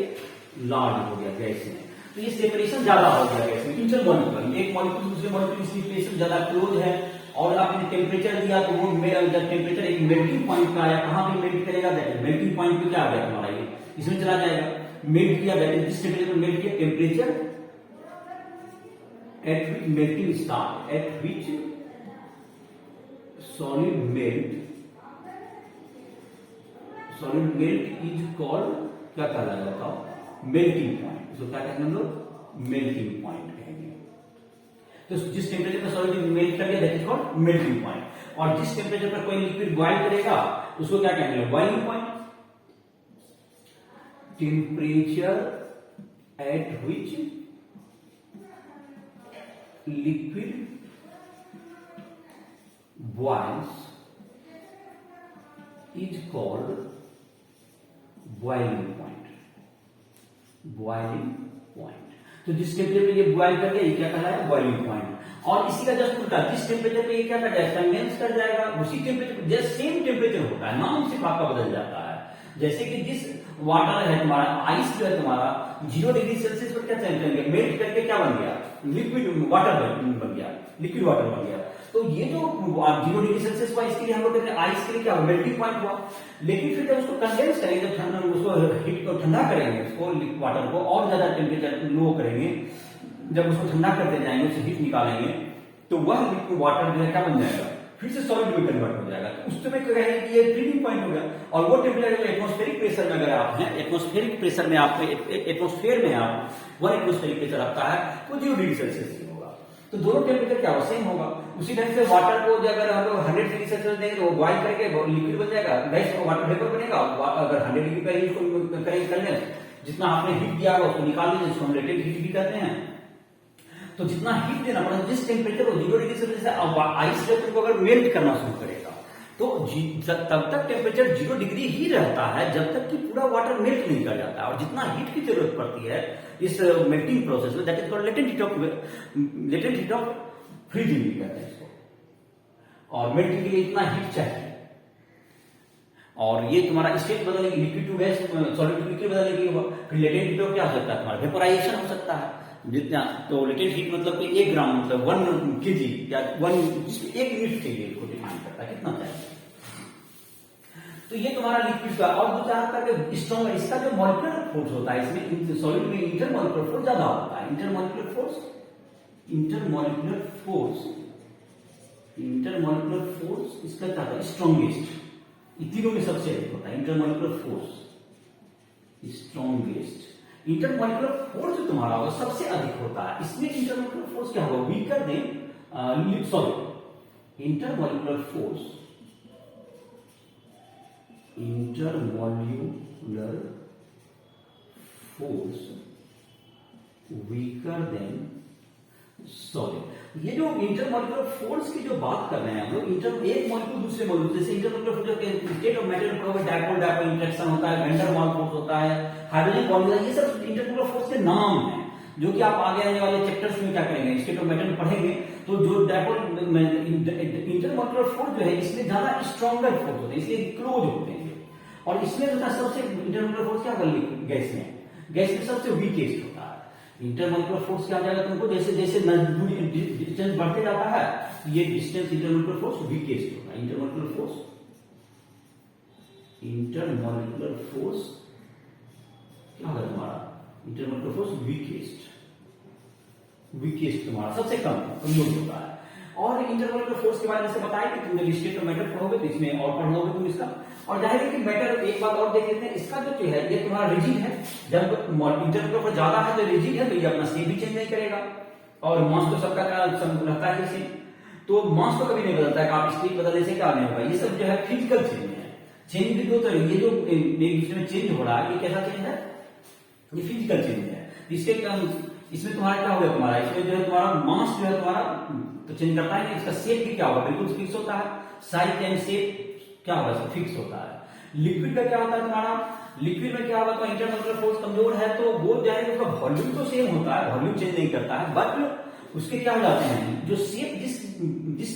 लार्ज हो गया गैस में, तो ये सेपरेशन ज्यादा हो गया गैस में। इंटर मॉलिक्यूल, एक मॉलिक्यूल दूसरे मॉलिक्यूल की सेपरेशन ज्यादा क्लोज है, और आपने टेम्परेचर दिया तो वो जब टेम्परेचर एक मेल्टिंग पॉइंट का आया, कहां पे मेल्ट करेगा, मेल्टिंग पॉइंट पे क्या आ गया हमारा, ये इसमें चला जाएगा, मेल्ट किया, दैट इज जिस टेम्परेचर पर मेल्ट किया, temperature at which melting start, eight which solid melt is called, क्या कहलाया बताओ, मेल्टिंग पॉइंट। इसको क्या कहते हैं हम लोग, मेल्टिंग पॉइंट कहेंगे। तो जिस टेम्परेचर पर सॉलिड मेल्ट कर गया that is called melting point. और जिस टेम्परेचर पर कोई लिक्विड बॉयल करेगा उसको क्या कहेंगे, boiling point. Temperature at which liquid boils is called boiling point, boiling point. तो जिस टेम्परेचर पे ये बॉयल कर गया ये क्या कहलाया, बॉइलिंग पॉइंट। और इसी का जस्ट उल्टा, जिस टेम्परेचर पे ये क्या कर जाएगा, कंडेंस कर जाएगा, उसी टेम्परेचर जस्ट सेम टेम्परेचर होता है, नाम सिर्फ आपका बदल जाता है। जैसे कि जिस वाटर है तुम्हारा, आइस जो है तुम्हारा 0 डिग्री सेल्सियस पर क्या चेंज मेल्ट करके क्या बन गया, लिक्विड वाटर बन गया, लिक्विड वाटर बन गया। तो ये जो 0 डिग्री सेल्सियस हुआ इसके लिए हम लोग कहते हैं आइस के लिए क्या हुआ, मेल्टिंग पॉइंट हुआ। लेकिन फिर जब उसको कंडेंस करेंगे, जब ठंडा उसको हीट को ठंडा करेंगे, उसको वाटर को और ज्यादा टेम्परेचर लो करेंगे, जब उसको ठंडा करते जाएंगे, उससे हीट निकालेंगे, तो वह लिक्विड वाटर जो है क्या बन जाएगा, फिर से सॉलिड में कन्वर्ट हो जाएगा। उस समय कहेंगे कि ये फ्रीजिंग पॉइंट हो गया। और वो टेम्परेचर एटमॉस्फेरिक प्रेशर में अगर आप हैं, एटमॉस्फेरिक प्रेशर में आप एटमॉस्फेयर में आप 1 एटमॉस्फेरिक प्रेशर आता है तो 0 डिग्री सेल्सियस होगा। तो दोनों टेम्परेचर क्या हो, सेम होगा। उसी ढंग से वाटर को अगर हम लोग 100 डिग्री सेल्सियस देंगे तो बॉइल करके लिक्विड बन जाएगा, गैस वाटर वेपर बनेगा। अगर 100 डिग्री पर इसको करेंगे करने, जितना आपने हीट दिया होगा उसको निकाल दीजिए, जिसको हम लेटेंट हीट भी कहते हैं। तो जितना हीट देना पड़ेगा, जिस टेम्परेचर को 0 डिग्री सेल्सियस से आइस को अगर मेल्ट करना शुरू करेगा तो तब तक टेम्परेचर 0 डिग्री ही रहता है जब तक कि पूरा वाटर मेल्ट नहीं कर जाता। और जितना हीट की जरूरत पड़ती है इस मेल्टिंग प्रोसेस में, that is called latent heat of freezing भी कहते हैं इसको। और मेल्टिंग के लिए इतना हीट चाहिए। और ये तुम्हारा स्टेट बदलेगी, liquid to gas, solid to liquid बदलेगी। फिर लेटेंट हीट क्या हो सकता है तुम्हारा, वेपोराइजेशन हो सकता है जितना। तो लेटेंट हीट मतलब कि 1 ग्राम मतलब 1 kg या 1 1 यूनिट के लिए इसको डिफाइन करता है कितना चाहिए। तो ये तुम्हारा लिक्विड का। और दूसरा आपका स्ट्रॉन्ग, इसका जो मॉलिक्यूलर फोर्स होता है इसमें सॉलिड में इंटरमॉलिक्यूलर फोर्स ज्यादा होता है। इंटरमॉलिक्यूलर फोर्स इसका क्या होता है, स्ट्रॉन्गेस्ट। तीनों में सबसे अधिक होता है intermolecular force, strongest. Intermolecular force जो तुम्हारा होगा सबसे अधिक होता है। इसमें इंटरमॉलिक्यूलर फोर्स क्या होगा, weaker then sorry intermolecular force weaker then solid. ये जो इंटरमॉलिक्यूलर फोर्स की जो बात कर रहे हैं हम लोग, एक मॉलिक्यूल दूसरे मॉलिक्यूल, जैसे intermolecular force state of matter dipole dipole interaction होता है, वैन डेर वाल्स फोर्स होता है, हाइड्रोजन बॉन्ड, ये सब इंटरमॉलिक्यूलर फोर्स के नाम हैं जो कि आप आगे आने वाले चैप्टर्स में क्या करेंगे, स्टेट ऑफ मैटर में पढ़ेंगे। तो जो डायपोल इंटरमॉलिक्यूलर फोर्स जो है इसमें ज्यादा स्ट्रॉन्गर फोर्स होते हैं, इसलिए क्लोज होते हैं। और इसमें सबसे इंटरमॉलिक्यूलर फोर्स क्या होगा, गैस में सबसे वीकेस्ट होता है। इंटरमॉलिक्यूलर फोर्स क्या जाएगा तुमको, जैसे जैसे डिस्टेंस बढ़ते जाता है ये डिस्टेंस इंटरमॉलिक्यूलर फोर्स वीकेस्ट होता है। इंटरमॉलिक्यूलर फोर्स क्या होगा तुम्हारा, इंटरमॉलिक्यूलर फोर्स वीकेस्ट तुम्हारा सबसे कमजोर होता है। और इंटरमॉलिक्यूलर फोर्स के बारे में से बताया कि तुम जब स्टेट ऑफ मैटर पढ़ोगे तो इसमें और पढ़ लोगे तुम इसका। और जाहिर है कि मैटर, एक बात और देख लेते हैं, इसका जो है ये तुम्हारा रिजिड है। जब इंटरमॉलिक्यूलर फोर्स ज्यादा है तो रिजिड है, तो ये अपना शेप भी चेंज नहीं करेगा। और मास तो सबका रहता है जैसे, तो मास तो कभी नहीं बदलता है, आप स्टेट बदलने से क्या नहीं होगा। ये सब जो है फिजिकल चेंज है। चेंज भी दो तरह, ये जो एक दूसरे में चेंज हो रहा है ये कैसा चेंज है, ये फिजिकल चेंज है। इसमें तुम्हारा क्या होगा, तुम्हारा इसमें जो है तुम्हारा मास जो है तुम्हारा तो चेंज करता है, इसका शेप भी क्या होगा, बिल्कुल फिक्स होता है। साइज एंड शेप क्या होगा, इसका फिक्स होता है। लिक्विड का क्या होता है तुम्हारा, लिक्विड में क्या होगा, तो इंटरमॉलिक्यूलर फोर्स कमजोर है तो वो जाएगा, उसका वॉल्यूम तो सेम होता है, वॉल्यूम चेंज नहीं करता है, बट उसके क्या हो जाते हैं, जो शेप जिस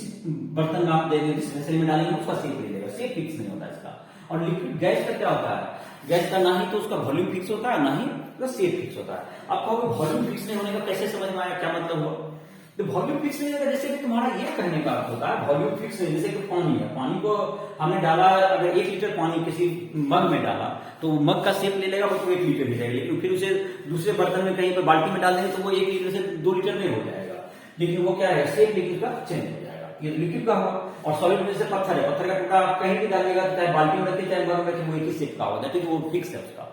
बर्तन में आप देंगे, जिस वेसल में डालेंगे उसका शेप ले लेगा, शेप फिक्स नहीं होता इसका। और लिक्विड गैस का क्या होता है, गैस का ना ही तो उसका वॉल्यूम फिक्स होता है, ना ही उसका शेप फिक्स होता है। आप कहोगे वॉल्यूम फिक्स नहीं होने का कैसे समझ में आया, क्या मतलब हुआ। तो वॉल्यूम फिक्स नहीं होगा, जैसे कि तुम्हारा ये कहने का अर्थ होता है वॉल्यूम फिक्स नहीं, जैसे कि पानी है, पानी को हमने डाला, अगर 1 लीटर पानी किसी मग में डाला तो मग का शेप ले लेगा, वो 1 लीटर हो जाएगा। लेकिन फिर उसे दूसरे बर्तन में कहीं पर बाल्टी में डाल देंगे तो वो 1 लीटर से 2 लीटर नहीं हो जाएगा, लेकिन वो क्या है, शेप लिक्विड का चेंज हो जाएगा। ये लिक्विड का होगा। और सॉलिड में जैसे पत्थर है, पत्थर का टुकड़ा आप कहीं भी डालेगा, चाहे बाल्टी में रखिए चाहे मग में रखिए, वो एक ही शेप का होगा, वो फिक्स है उसका।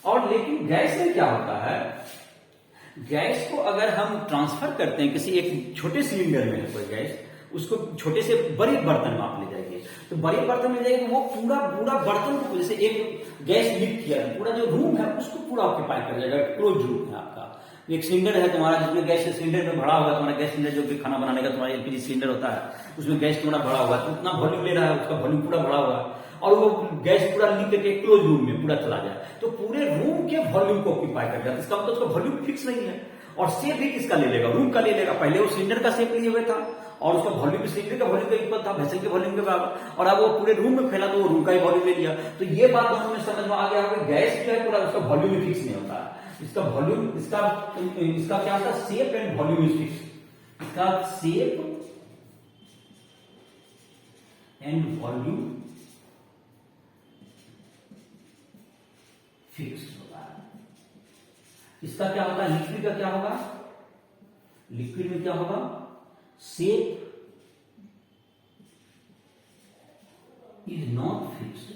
और लेकिन गैस में क्या होता है, गैस को अगर हम ट्रांसफर करते हैं किसी एक छोटे सिलेंडर में है कोई गैस, उसको छोटे से बड़े बर्तन में आप ले जाएंगे, तो बड़े बर्तन में जाएंगे, वो पूरा बर्तन को, जैसे एक गैस लीक किया, पूरा जो रूम है उसको पूरा ऑक्यूपाई कर जाएगा, क्लोज रूम है आपका। एक सिलेंडर है तुम्हारा जिसमें गैस सिलेंडर में भरा हुआ, तुम्हारा गैस सिलेंडर जो भी खाना बनाने का तुम्हारा एलपीजी सिलेंडर होता है उसमें गैस तुम्हारा भरा हुआ है, तो उतना वॉल्यूम ले रहा है, उसका वॉल्यूम पूरा भरा हुआ है, और वो गैस पूरा लीक करके क्लोज रूम में पूरा चला जाए तो पूरे रूम के वॉल्यूम को ऑक्यूपाई कर जाता है। इसका मतलब उसका वॉल्यूम फिक्स नहीं है। और शेप भी किसका ले लेगा, रूम का ले लेगा। पहले वो सिलेंडर का शेप लिए हुए था और उसका वॉल्यूम सिलेंडर का वॉल्यूम का इक्वल था, वेसल के वॉल्यूम के बराबर, और अब वो पूरे रूम में फैला तो वो रूम का ही वॉल्यूम ले लिया। तो ये बात दोनों में समझ में आ गया होगा, गैस जो है पूरा उसका वॉल्यूम भी फिक्स नहीं होता है, इसका वॉल्यूम, इसका क्या होता है, shape and volume is fix, इसका शेप एंड वॉल्यूम फिक्स होता है। इसका क्या होता है, लिक्विड का क्या होगा, लिक्विड में क्या होगा, shape is not fixed,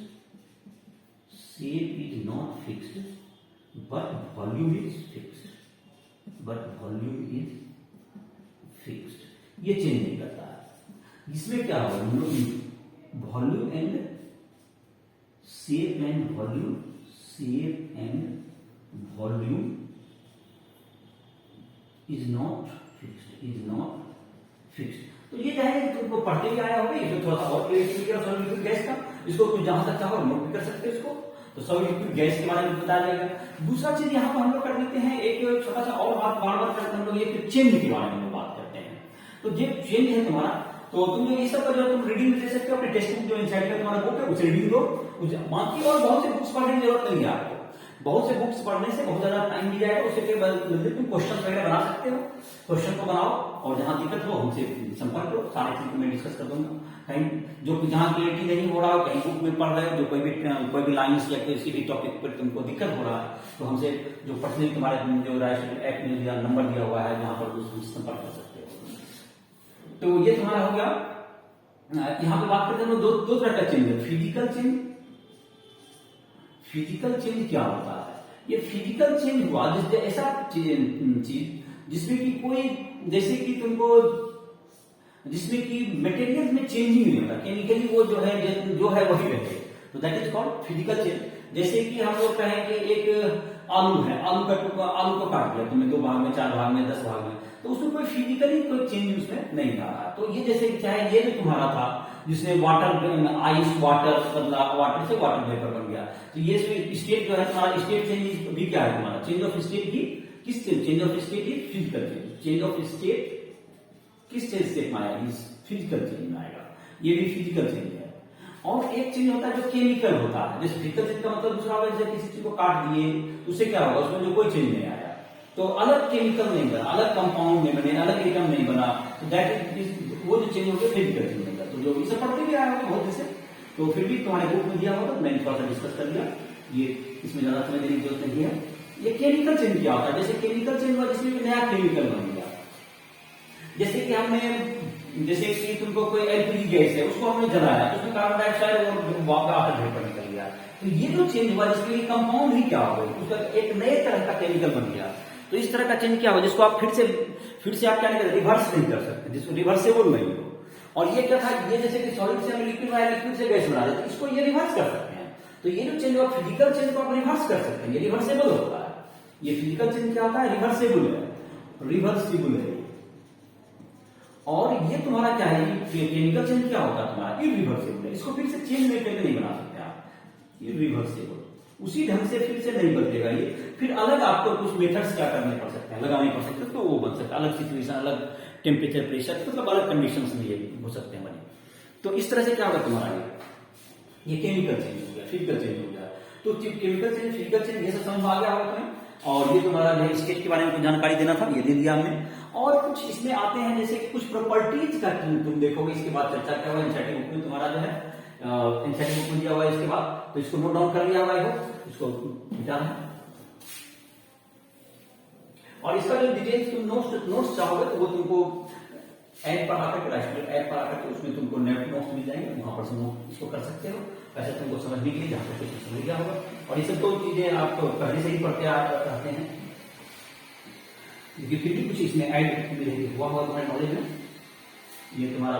shape is not fixed, but volume is fixed, ये चेंज नहीं करता है। इसमें क्या होगा, volume and shape and volume, shape and volume is not fixed. तो ये चाहे तुमको पढ़ते ही आया होगा, इसमें थोड़ा सा और लिक्विड गैस का, इसको कुछ जहां तक चाहो नोट भी कर सकते हैं इसको, तो सब लिक्विड गैस के बारे में बताया जाएगा। दूसरा चीज यहाँ पर हम लोग कर लेते हैं, एक छोटा सा और बात बार बार करते हैं हम लोग, ये चेंज के बारे में बात करते हैं। तो ये चेंज है तुम्हारा, तो तुम ये सब का जो तुम रीडिंग ले सकते हो, अपने टेक्स्ट बुक जो इनसाइड का तुम्हारा बुक है उसे रीडिंग दो। बाकी और बहुत से बुक्स पढ़ने की जरूरत नहीं है आपको। बहुत से बुक्स पढ़ने से बहुत ज्यादा टाइम मिल जाएगा, उससे तुम क्वेश्चन वगैरह बना सकते हो। क्वेश्चन को बनाओ और जहां दिक्कत हो हमसे संपर्क करो, सारे चीज को मैं डिस्कस कर दूंगा। कहीं जो जहां क्लियरिटी नहीं हो रहा हो, कहीं बुक में पढ़ रहे हो, जो कोई भी लाइन्स या किसी भी टॉपिक पर तुमको दिक्कत हो रहा है, तो हमसे जो पर्सनली तुम्हारे जो राइट ऐप में दिया नंबर दिया हुआ है, जहां पर उससे संपर्क कर सकते हो। तो ये तुम्हारा हो गया। यहाँ पे बात करते हैं दो तरह का चेंज है, फिजिकल चेंज। फिजिकल चेंज क्या होता है? ये फिजिकल चेंज हुआ ऐसा चीज जिसमें कि कोई, जैसे कि तुमको, जिसमें कि मटेरियल में चेंजिंग नहीं होता, केमिकली वो जो है वही रहते, तो that is called physical change. जैसे कि हम लोग कहें कि एक आलू है, आलू को काट दिया तुमने 2 भाग में, 4 भाग में, 10 भाग में, तो उसमें कोई फिजिकली कोई चेंज उसमें नहीं आ रहा। तो ये जैसे चाहे ये जो तुम्हारा था जिसमें वाटर, आइस वाटर बदला, वाटर से वाटर वेपर बन गया, तो ये स्टेट जो है तुम्हारा, स्टेट चेंज भी क्या है तुम्हारा, चेंज ऑफ स्टेट भी किस चेंज ऑफ स्टेट की physical change. Change of state किस स्टेट में आएगा, फिजिकल चेंज में आएगा, ये भी फिजिकल चेंज है। और एक चेंज होता है जो केमिकल होता है, जैसे फिजिकल चेंज का मतलब दूसरा होगा, जैसे किसी चीज को काट दिए उससे क्या होगा, उसमें जो कोई चेंज नहीं आया, तो अलग केमिकल नहीं बना, अलग कंपाउंड नहीं बने, अलग एटम नहीं बना, तो दैट इज वो जो चेंज हो गया फिजिकल चेंज होगा। तो जो इसे पढ़ते भी आया होगा बहुत, जैसे तो फिर भी तुम्हारे बुक में दिया होगा, तो मैंने थोड़ा सा डिस्कस कर दिया, ये इसमें ज्यादा समय देने की जरूरत नहीं है। ये केमिकल चेंज क्या होता है? जैसे केमिकल चेंज हुआ जिसमें नया केमिकल बन गया, जैसे कि हमने, जैसे कि तुमको कोई एलपीजी गैस है, उसको हमने जलाया, तो उसमें कार्बन डाइऑक्साइड और वाटर वेपर निकल गया, तो ये जो चेंज हुआ जिसके कंपाउंड ही क्या हो गया, उसका एक नए तरह का केमिकल बन गया। तो इस तरह का चेंज क्या हो, जिसको आप फिर से आप क्या नहीं कर, रिवर्स नहीं कर सकते, जिसको रिवर्सेबल नहीं हो। और ये क्या था, ये जैसे कि सॉलिड से हम लिक्विड बनाया, लिक्विड से गैस बना देते, इसको ये रिवर्स कर सकते हैं। तो ये जो चेंज हुआ फिजिकल चेंज को आप रिवर्स कर सकते हैं, ये रिवर्सेबल होता है। ये फिजिकल चेंज क्या होता है, रिवर्सेबल है, रिवर्सिबल है। और ये तुम्हारा क्या है, केमिकल चेंज क्या होता है तुम्हारा, इरिवर्सिबल है, इसको फिर से चेंज नहीं बना सकते आप, इरिवर्सिबल, उसी ढंग से फिर से नहीं बदलेगा ये, फिर अलग आपको कुछ मेथड्स क्या करने पड़ सकते हैं, लगाने पड़ सकते हैं, तो वो बन सकता है, अलग सिचुएशन, अलग टेम्परेचर, प्रेशर, मतलब अलग कंडीशंस में ये हो सकते हैं बने। तो इस तरह से क्या होगा तुम्हारा, ये केमिकल चेंज हो गया, फिजिकल चेंज हो गया। तो केमिकल चेंज, फिजिकल चेंज, ये सब समझ में आ गया होगा तुम्हें। और ये तुम्हारा जो स्टेट के बारे में कुछ जानकारी देना था, ये दे दिया हमने। और कुछ इसमें आते हैं, जैसे कुछ प्रॉपर्टीज का तुम देखोगे, इसके बाद चर्चा क्या हुआ एनसीईआरटी बुक में तुम्हारा जो है, एनसीईआरटी बुक में दिया हुआ है इसके बाद, तो इसको नोट डाउन कर लिया हुआ है, इसको मिटाना है। और इसका जो डिटेल्स तुम नोट्स चाहोगे तो वो तुमको ऐप पर आकर के उसमें तुमको नोट्स मिल जाएंगे, वहां पर तुम इसको कर सकते हो, वैसे तुमको समझने के लिए जहां पर कुछ समझ गया होगा। और ये सब तो चीजें आप पहले से ही पढ़ते रहते हैं, लेकिन फिर भी कुछ इसमें ऐड हुआ तुम्हारे नॉलेज में। ये तुम्हारा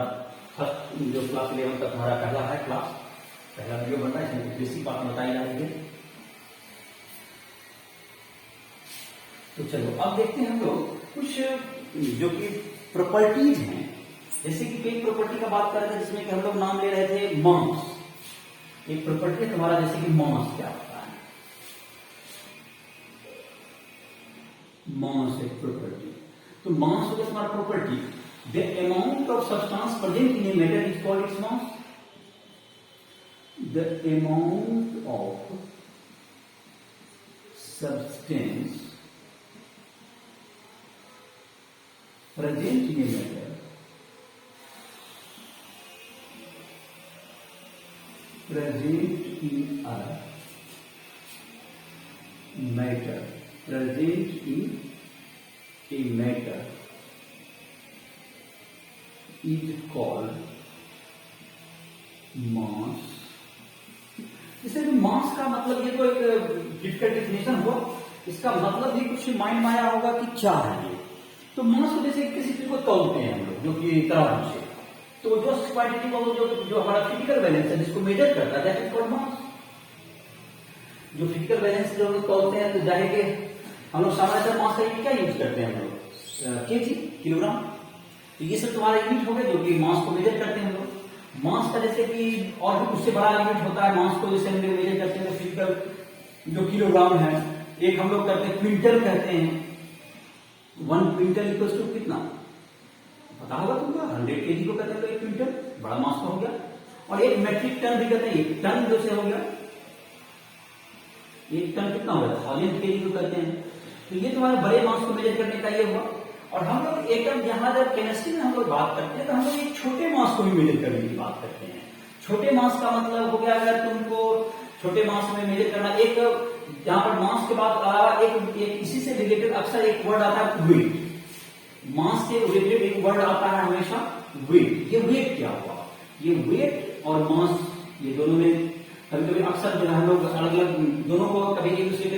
फर्स्ट जो क्लास 11 का तुम्हारा पहला है क्लास, पहला वीडियो बन रहा है, इसमें बेसिक बात बताई जा रही है। तो चलो अब देखते हैं हम लोग कुछ जो कि प्रॉपर्टीज हैं, जैसे कि कई प्रॉपर्टी का बात कर रहे थे, जिसमें कि हम लोग नाम ले रहे थे मास। एक प्रॉपर्टी है तुम्हारा, जैसे कि मास क्या होता है, मास एक प्रॉपर्टी। तो मास हो गया तुम्हारा property, the amount of substance present in a matter is called its mass. The amount of substance present in a matter present in a matter present in a matter is called mass। इसे भी मास का मतलब, ये तो एक डिफिकल्ट डेफिनेशन हुआ, इसका मतलब भी कुछ माइंड में आया होगा कि क्या है ये। तो मास को जैसे किसी चीज को तौलते हैं हम लोग, जो कि तरह से, तो जो क्वांटिटी को जो हमारा फिजिकल बैलेंस है जिसको मेजर करता है, दैट इज कॉल्ड मास। जो फिजिकल बैलेंस जो हम लोग तौलते हैं, तो जाहिर के हम लोग सामान्यतः मास का क्या यूज करते हैं हम लोग, केजी, किलोग्राम। तो ये सब तुम्हारे यूनिट हो गए जो कि मास को मेजर करते हैं हम लोग। मास का जैसे कि और भी उससे बड़ा यूनिट होता है मास को, जैसे हम लोग मेजर करते हैं फिजिकल जो किलोग्राम है, एक हम लोग करते हैं क्विंटल कहते हैं। 1 क्विंटल इक्वल्स टू कितना, पता होगा तुमको 100 केजी को कहते हैं तो 1 क्विंटल, बड़ा मास का हो गया। और 1 मेट्रिक टन भी कहते हैं, 1 टन जो से हो गया, 1 टन कितना होगा, 1000 केजी को कहते हैं। तो ये तुम्हारे बड़े मास को मेजर करने का ये हुआ। और हम लोग एटम, यहाँ जब केमिस्ट्री में हम लोग बात करते हैं तो हम लोग एक छोटे मास को भी मेजर करने की बात करते हैं। छोटे मास का मतलब हो गया, अगर तुमको छोटे मास में मेजर करना, एक यहाँ पर मास के बाद अलावा एक इसी से रिलेटेड अक्सर एक वर्ड आता है वेट। मास से रिलेटेड एक वर्ड आता है हमेशा वेट। ये वेट क्या हुआ, ये वेट और मास, ये दोनों में कभी कभी अक्सर जो हम लोग अलग अलग दोनों को कभी एक दूसरे के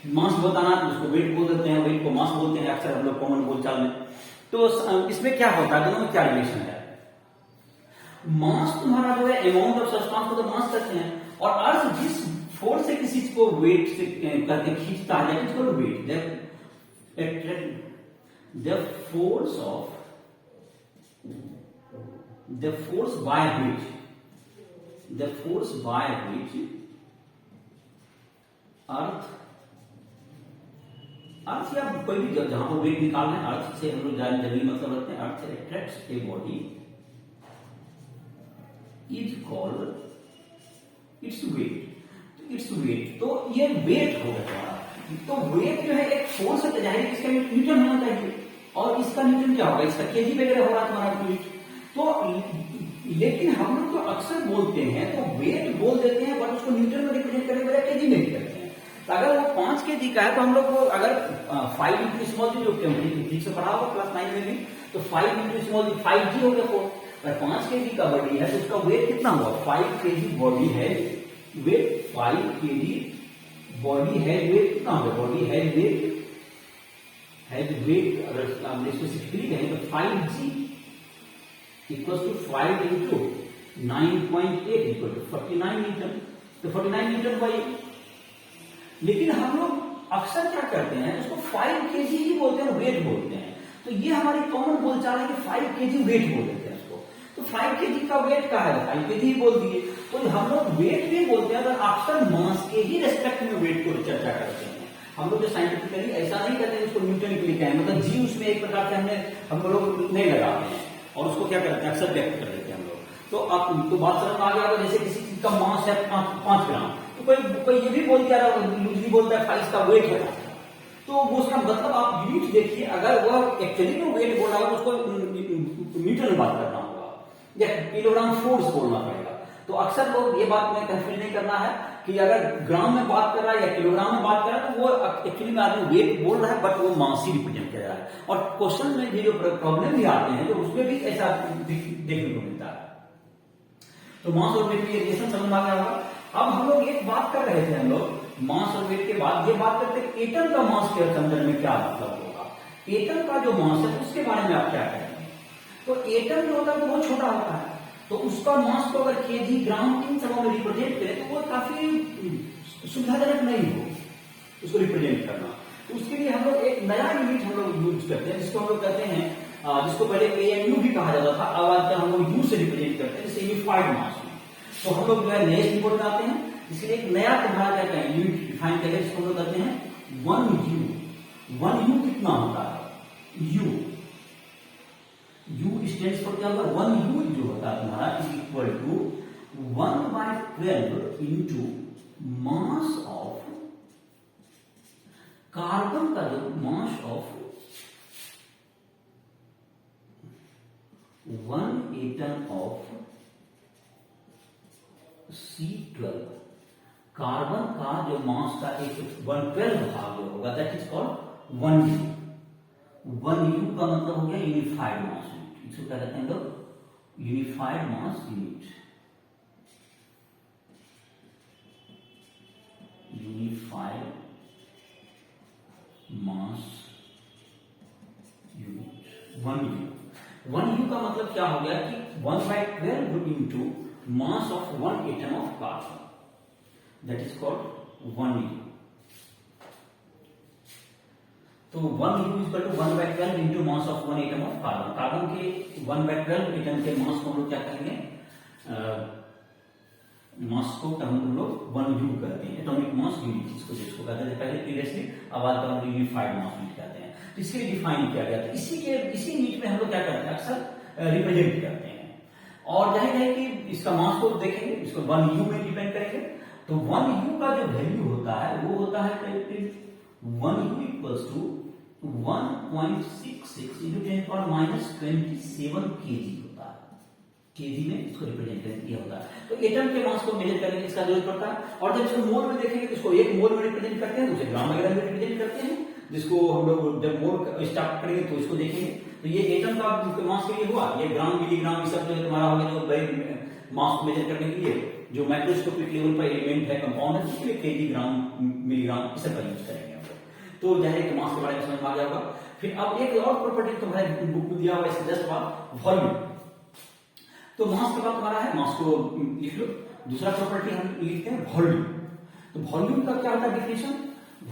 मास बताना तो उसको वेट बोल देते हैं, वेट को मास बोलते हैं अक्सर हम लोग कॉमन बोलचाल में। तो इसमें क्या होता है, दोनों में क्या रिलेशन है। मास तुम्हारा जो है अमाउंट ऑफ सब्सटेंस को तो मास कहते हैं, और अर्थ जिस फोर्स से किसी चीज को वेट से करके खींचता है इसको weight. the force by which earth या कोई भी जहां पर वेट निकालना है, अर्थ से हम लोग जनरली मतलब रखते हैं, अर्थ से attracts a body is called its weight. तो ये वेट हो गया। तो वेट जो है एक फोर्स है, जाहिर है इसका न्यूटन होना चाहिए, और इसका न्यूटन क्या होगा, इसका केजी वगैरह होगा तुम्हारा वेट। तो लेकिन हम लोग तो अक्सर बोलते हैं तो वेट बोल देते हैं, बट उसको न्यूटन में रिप्रेजेंट करने के बजाय केजी में करते हैं। तो अगर वो 5 केजी का है तो हम लोग को अगर 5 इंटू स्मॉल जी, जो ठीक से पढ़ा होगा क्लास 9 में भी, तो 5 इंटू स्मॉल जी 5g हो गया 4। अगर 5 केजी का बॉडी है तो उसका वेट कितना हुआ, 5 केजी बॉडी है वेट, 5 केजी बॉडी है वेट कितना होगा, बॉडी है वेट अगर हम इसको स्पेसिफिकली कहें तो 5g equal to 5 into 9.8 equal to 49 newton. तो 49 न्यूटन बाई, लेकिन हम लोग अक्सर क्या करते हैं, उसको 5 केजी ही बोलते हैं, वेट बोलते हैं। तो ये हमारी कॉमन बोलचाल है कि 5 केजी वेट बोल देते हैं उसको। तो 5 केजी का वेट क्या है, 5 केजी ही बोल दिए। तो हम लोग वेट भी बोलते हैं, तो अक्सर मास के ही रेस्पेक्ट में वेट को चर्चा करते हैं। हम लोग जो साइंटिफिकली ऐसा नहीं करते हैं उसको न्यूटन के लिए क्या है, मतलब जी उसमें एक प्रकार से हम लोग नहीं लगाते हैं और उसको क्या करते हैं, अक्सर व्यक्त कर देते हैं हम लोग। तो आप तो बात समझ में आ गया, जैसे किसी चीज का मास है 5 ग्राम, तो कोई ये भी बोल दिया यूजली बोलता है 5 का वेट है, तो वो उसका मतलब आप यूनिट देखिए, अगर वह एक्चुअली में वेट बोल रहा है तो उसको मीटर में बात करना होगा या किलोग्राम फोर्स बोलना पड़ेगा। तो अक्सर लोग ये बात में कंफ्यूज नहीं करना है कि अगर ग्राम में बात कर रहा है या किलोग्राम में बात कर रहा है, तो वो एक्चुअली में आदमी वेट बोल रहा है, बट वो मास ही रिप्रेजेंट कर रहा है। और क्वेश्चन में भी जो प्रॉब्लम भी आते हैं तो उसमें भी ऐसा देखने को मिलता है। तो मास और वेट की रिलेशन समझ में आ गया होगा। अब हम लोग एक बात कर रहे थे, हम लोग मास और वेट के बाद ये बात करते हैं एटम का मास के संदर्भ में क्या मतलब होगा। एटम का जो मास है उसके बारे में आप क्या कहेंगे। तो एटम जो होता है वो छोटा होता है, तो उसका मास को अगर केजी ग्राम इन सबों में रिप्रेजेंट करें तो वो काफी सुविधाजनक नहीं हो उसको रिप्रेजेंट करना। तो उसके लिए हम लोग एक नया यूनिट हम लोग यूज करते हैं, जिसको हम लोग कहते हैं, जिसको पहले AMU भी कहा जाता था, अब आजकल हम लोग यू से रिप्रेजेंट करते हैं, जैसे यूनिफाइड मास। तो हम लोग जो है नए सिंबल में आते हैं, इसलिए एक नया तुम्हारा क्या कहते हैं यूनिट डिफाइन करके इसको हम लोग कहते हैं 1U। 1U कितना होता है, U स्टैंड्स फॉर क्या होगा, 1U जो होता है तुम्हारा is equal to 1/12 into mass of carbon का जो mass of 1 atom of C12। Carbon का जो मास का एक 1/12 भाग जो होगा that is called 1U। 1U का मतलब हो गया यूनिफाइड मास यूनिट, इसको क्या कहते हैं लोग, unified mass unit. Unified mass unit 1U। 1U का मतलब क्या हो गया कि 1/12 into mass of 1 atom of carbon, that is called 1U। तो 1U is equal to 1/12 into mass of 1 atom of carbon। Carbon के 1/12 एटम के मास को हम लोग क्या कहेंगे, मास को हम लोग 1U कहते हैं, एटॉमिक मास यूनिट जिसको कहते हैं पहले प्रीवियसली, अब आज हम यूनिफाइड मास यूनिट कहते हैं। इसके लिए डिफाइन किया गया था। इसी यूनिट में हम लोग क्या करते हैं, अक्सर रिप्रेजेंट करते हैं। और जाहिर है कि इसका मास को देखेंगे, इसको 1u में डिपेंड करेंगे। तो 1u का जो वैल्यू होता है वो होता है 1u equals to 1.66 into 10⁻⁻27 kg होता है। केजी में इसको रिप्रेजेंट किया होता है। तो एटम के मास को मेजर करने की इसका जरूरत पड़ता है। और जब इसको मोल में देखेंगे तो इसको 1 मोल में रिप्रेजेंट करते हैं, उसे ग्राम वगैरह में रिप्रेजेंट करते हैं, जिसको हम लोग जब मोल स्टार्ट करेंगे तो इसको देखेंगे। तो ये एटम का मास के लिए हुआ, ये ग्राम मिलीग्राम ये सब जो है तुम्हारा हो गया, जो बड़े मास को मेजर करने के लिए जो माइक्रोस्कोपिक लेवल पर एलिमेंट है, कंपाउंड है, उसके लिए केजी, ग्राम, मिलीग्राम इस सब का यूज करेंगे हम लोग। तो जाहिर है मास के बारे में समझ में आ गया होगा। फिर अब एक और प्रॉपर्टी तुम्हारे बुक में दिया हुआ है, इसके जस्ट बाद वॉल्यूम। तो मास के बाद तुम्हारा है, मास को लिख लो। दूसरा प्रॉपर्टी हम लिखते हैं वॉल्यूम। तो वॉल्यूम का क्या होता है डिफिनेशन?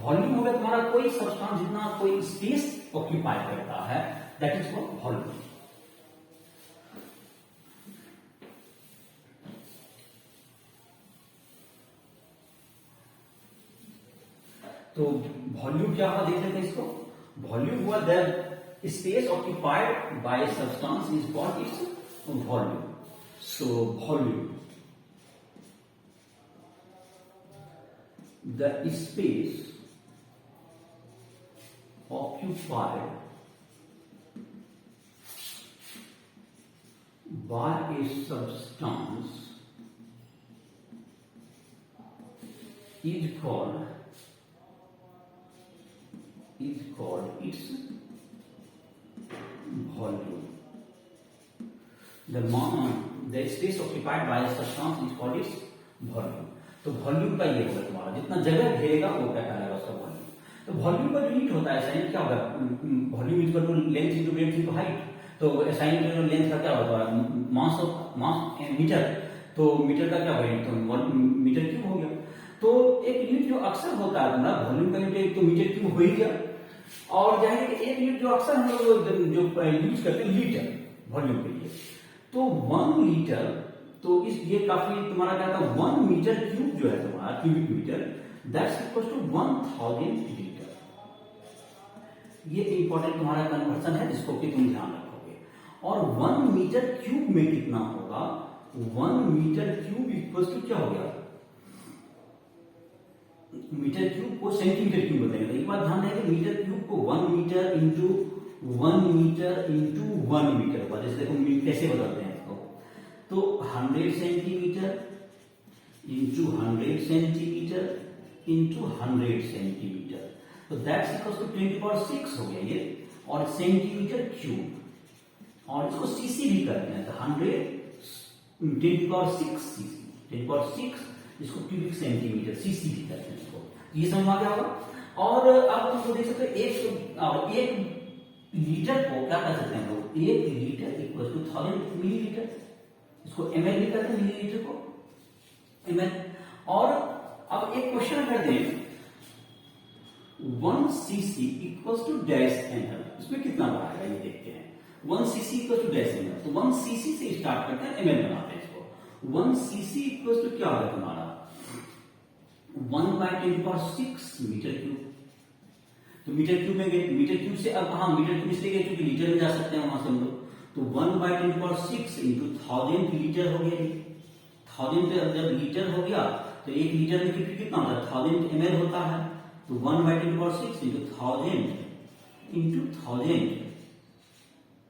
वॉल्यूम होगा तुम्हारा कोई सब्सटेंस जितना कोई स्पेस ऑक्यूपाई करता है, दैट इज कॉल्ड वॉल्यूम। तो वॉल्यूम क्या हुआ देख लेते हैं इसको। वॉल्यूम हुआ that space occupied by a substance is called its volume. So volume, the space occupied by a substance is called its volume. The space occupied by a substance is called its volume. तो वॉल्यूम का ये होगा तुम्हारा, जितना जगह घेरेगा वो क्या कहलाएगा उसका वॉल्यूम। तो वॉल्यूम का यूनिट होता है साइन क्या होगा, volume equal to length into breadth into height. तो साइन जो लेंथ का क्या होगा, मास मीटर, तो मीटर का क्या होगा, तो मीटर क्यूब हो गया। तो एक यूनिट जो अक्सर होता है तुम्हारा वॉल्यूम का यूनिट तो मीटर क्यूब हो ही गया। और जाहिर है एक यूनिट जो अक्सर हम लोग जो यूज करते हैं लीटर वॉल्यूम के लिए, तो 1 लीटर, तो इस ये काफी तुम्हारा क्या था, 1 मीटर क्यूब जो है तुम्हारा cubic metre, that's equal to 1000 litre. ये इंपॉर्टेंट तुम्हारा कन्वर्जन है जिसको कि तुम ध्यान रखोगे। और 1 मीटर क्यूब में कितना होगा, 1 मीटर क्यूब इक्वल टू क्या हो गया, मीटर क्यूब को सेंटीमीटर क्यूब बताएंगे। तो एक बात ध्यान रखें, मीटर क्यूब को 1 metre into 1 metre into 1 metre हुआ। जैसे देखो कैसे बदलते हैं इसको, तो 100 centimetre into 100 centimetre into 100 centimetre, तो दैट्स इक्वल टू 10⁻6 हो गया ये। और सेंटीमीटर क्यूब, और इसको सीसी भी करते हैं, तो 100 10⁻6 सीसी, 10⁻6 इसको क्यूबिक सेंटीमीटर सीसी भी करते हैं इसको। ये समझ आ गया होगा। और अब तुमको देख सकते हैं एक लीटर को क्या कर सकते हैं लोग, 1 लीटर इक्वल टू 1000 मिलीलीटर, इसको ml भी करते हैं, मिलीलीटर को ml। और अब एक क्वेश्चन करते हैं, 1 cc equal to dash ml, इसमें कितना बनाएगा ये देखते हैं। 1 cc equal to dash ml, तो 1 cc से स्टार्ट करते हैं, ml बनाते हैं इसको। 1 cc इक्वल टू क्या होगा तुम्हारा, 1/10⁻6 मीटर क्यूब। तो मीटर क्यूब में गए, मीटर क्यूब से अब कहा, मीटर क्यूब इसलिए गए क्योंकि लीटर में जा सकते हैं वहां से हम लोग। तो 1/10⁻6 इंटू 1000 लीटर हो गया। 1000 जब लीटर हो गया तो 1 लीटर में कितना होता है, 1000 ml होता है। तो 1/10⁻6 इंटू 1000 इंटू 1000,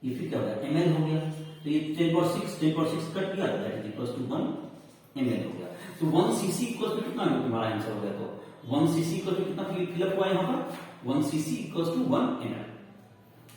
ये फिर क्या हो गया, ml हो गया। तो ये 10⁻6 कट गया, that is equal to 1 ml हो गया। तो 1 cc इक्वल टू कितना तुम्हारा आंसर हो गया, तो 1 cc इक्वल टू कितना फिलअप हुआ यहाँ पर, 1 cc इक्वल टू 1 ml।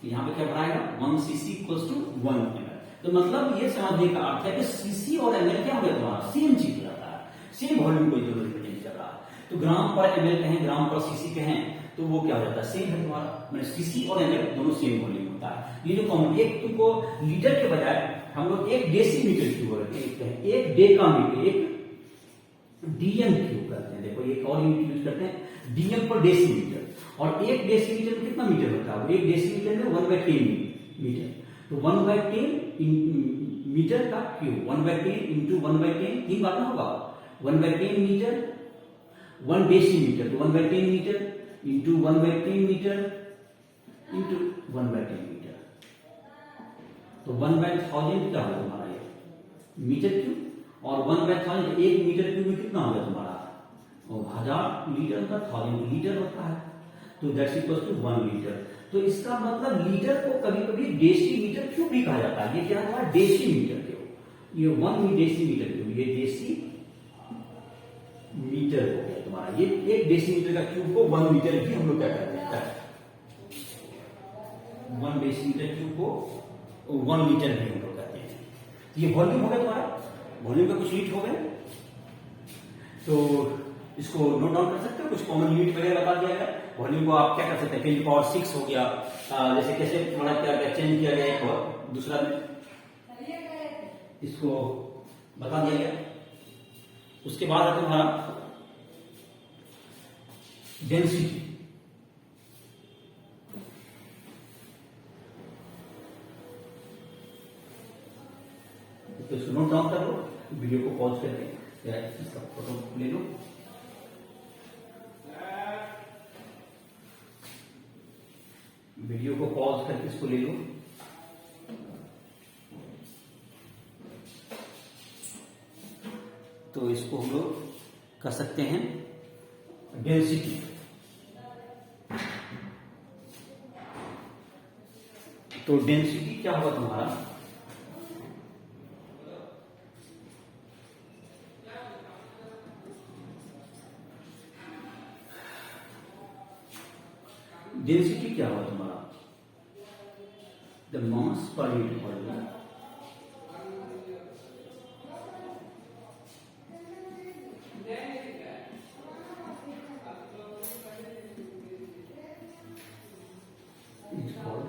यहाँ पे क्या बनाएगा, 1 cc इक्वल टू 1 ml। तो मतलब ये समझने का अर्थ है कि cc और ml क्या हो गया तुम्हारा, सेम चीज रहता है, सेम वॉल्यूम को जो रिप्रेजेंट कर रहा है। तो ग्राम पर ml कहें, ग्राम पर cc कहें, तो वो क्या हो जाता है, सेम है तुम्हारा, मतलब cc और ml दोनों सेम वॉल्यूम होता है। ये जो कॉमन, एक तुमको लीटर के बजाय हम लोग 1 डेसीमीटर क्यूब करते हैं, 1 डेकामीटर, 1 डीएम क्यूब करते हैं। देखो एक और यूनिट यूज करते हैं, डीएम पर डेसीमीटर। और 1 डेसीमीटर में कितना मीटर होता है, 1 डेसीमीटर में 1/10 मीटर। तो 1/10 मीटर का क्यूब, 1/10 इंटू 1/10 तीन बार ना होगा, 1/10 मीटर, 1 डेसीमीटर, तो 1/10 metre into 1/10 metre into 1/10 metre. तो 1/1000 क्या होगा तुम्हारा ये मीटर क्यूब, और 1/1000 1 मीटर क्यूब में कितना होगा तुम्हारा, और 1000 लीटर का 1000 लीटर होता है, तो दैट्स इक्वल टू 1 लीटर। तो इसका मतलब लीटर को कभी कभी डेसीमीटर क्यूब भी कहा जाता है। ये क्या है, डेसीमीटर क्यूब, ये 1 डेसीमीटर क्यूब, ये डेसी मीटर हो गया तुम्हारा। ये 1 डेसीमीटर का क्यूब को 1 मीटर भी हम लोग क्या कहते हैं, 1 डेसीमीटर क्यूब को 1 मीटर भी हम लोग कहते हैं। ये वॉल्यूम हो गया तुम्हारा, वॉल्यूम का कुछ यूनिट हो गए, तो इसको नोट डाउन कर सकते हो, कुछ कॉमन यूनिट वगैरह बता दिया गया। वॉल्यूम को आप क्या कर सकते हैं, 10⁻6 हो गया, जैसे कैसे थोड़ा क्या चेंज किया गया एक और दूसरा में इसको बता दिया गया। उसके बाद है तुम्हारा डेंसिटी। तो इसको नोट डाउन कर लो, वीडियो को पॉज करके या इसका फोटो ले लो। वीडियो को पॉज करके इसको ले लो। तो इसको हम लोग कर सकते हैं डेंसिटी। तो डेंसिटी क्या होगा तुम्हारा, डेंसिटी क्या होगा तुम्हारा, the mass per unit volume is called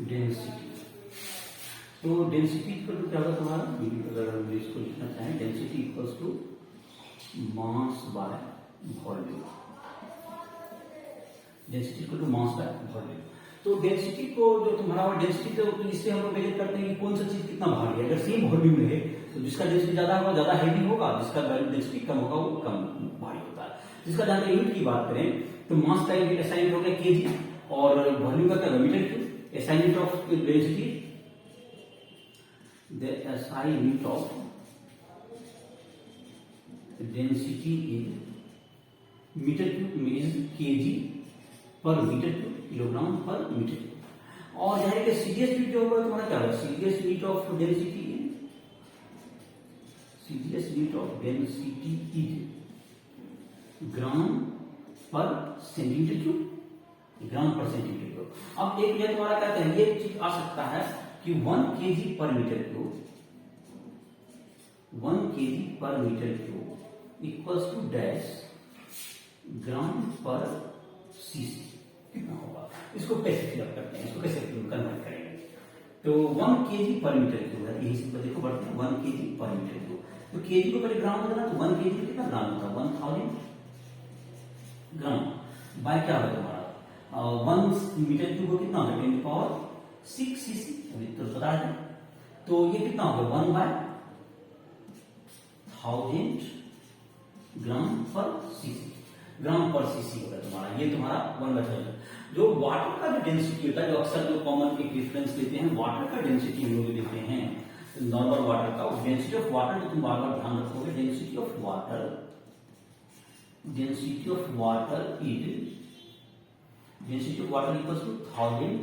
density. तो डेंसिटी इक्वल टू क्या होगा तुम्हारा, अगर हम इसको लिखना चाहें, density equals to mass by volume, density equal to mass by volume. तो डेंसिटी को जो तुम्हारा डेंसिटी, तो इससे हम लोग मेजर करते हैं कि कौन सा चीज कितना भारी है। अगर सेम वॉल्यूम रहे तो जिसका डेंसिटी ज्यादा होगा ज्यादा हैवी होगा, जिसका डेंसिटी कम होगा वो कम भारी होता है। जिसका जहां तक यूनिट की बात करें तो मास का यूनिट एसआई यूनिट हो गया केजी, और वॉल्यूम का क्या metre cube. SI unit of density, the SI unit of density in metre cube is KG per metre cube, kilogram per metre cube. और जाहिर है सीडीएस यूनिट जो होगा तुम्हारा क्या होगा, CDS unit of density in, CDS unit of density is gram per centimetre cube, gram per centimetre cube. अब एक ये तुम्हारा कहते हैं, ये चीज आ सकता है कि 1 KG per metre cube, 1 KG per metre cube equals to dash gram per CC कितना होगा। इसको कैसे फिलअप करते हैं, इसको कैसे कन्वर्ट करेंगे। तो 1 केजी पर मीटर क्यूब है, यही सिंपल देखो बढ़ते हैं 1 केजी पर मीटर क्यूब। तो केजी को पहले ग्राम बदलना, तो 1 केजी कितना ग्राम होता है, 1000 ग्राम बाय क्या होगा तुम्हारा 1 मीटर क्यूब को कितना होगा 10⁻6 सीसी, अभी तो बता दें। तो ये कितना होगा 1 बाय 1000 ग्राम पर सीसी, ग्राम पर सीसी होगा तुम्हारा, ये तुम्हारा 1/1000। जो वाटर का जो डेंसिटी होता है, जो अक्सर जो कॉमन एक रेफरेंस लेते हैं, वाटर का डेंसिटी हम लोग लेते हैं नॉर्मल वाटर का, डेंसिटी ऑफ वाटर जो तुम बार बार ध्यान रखोगे, density of water, density of water is, density of water equals to 1000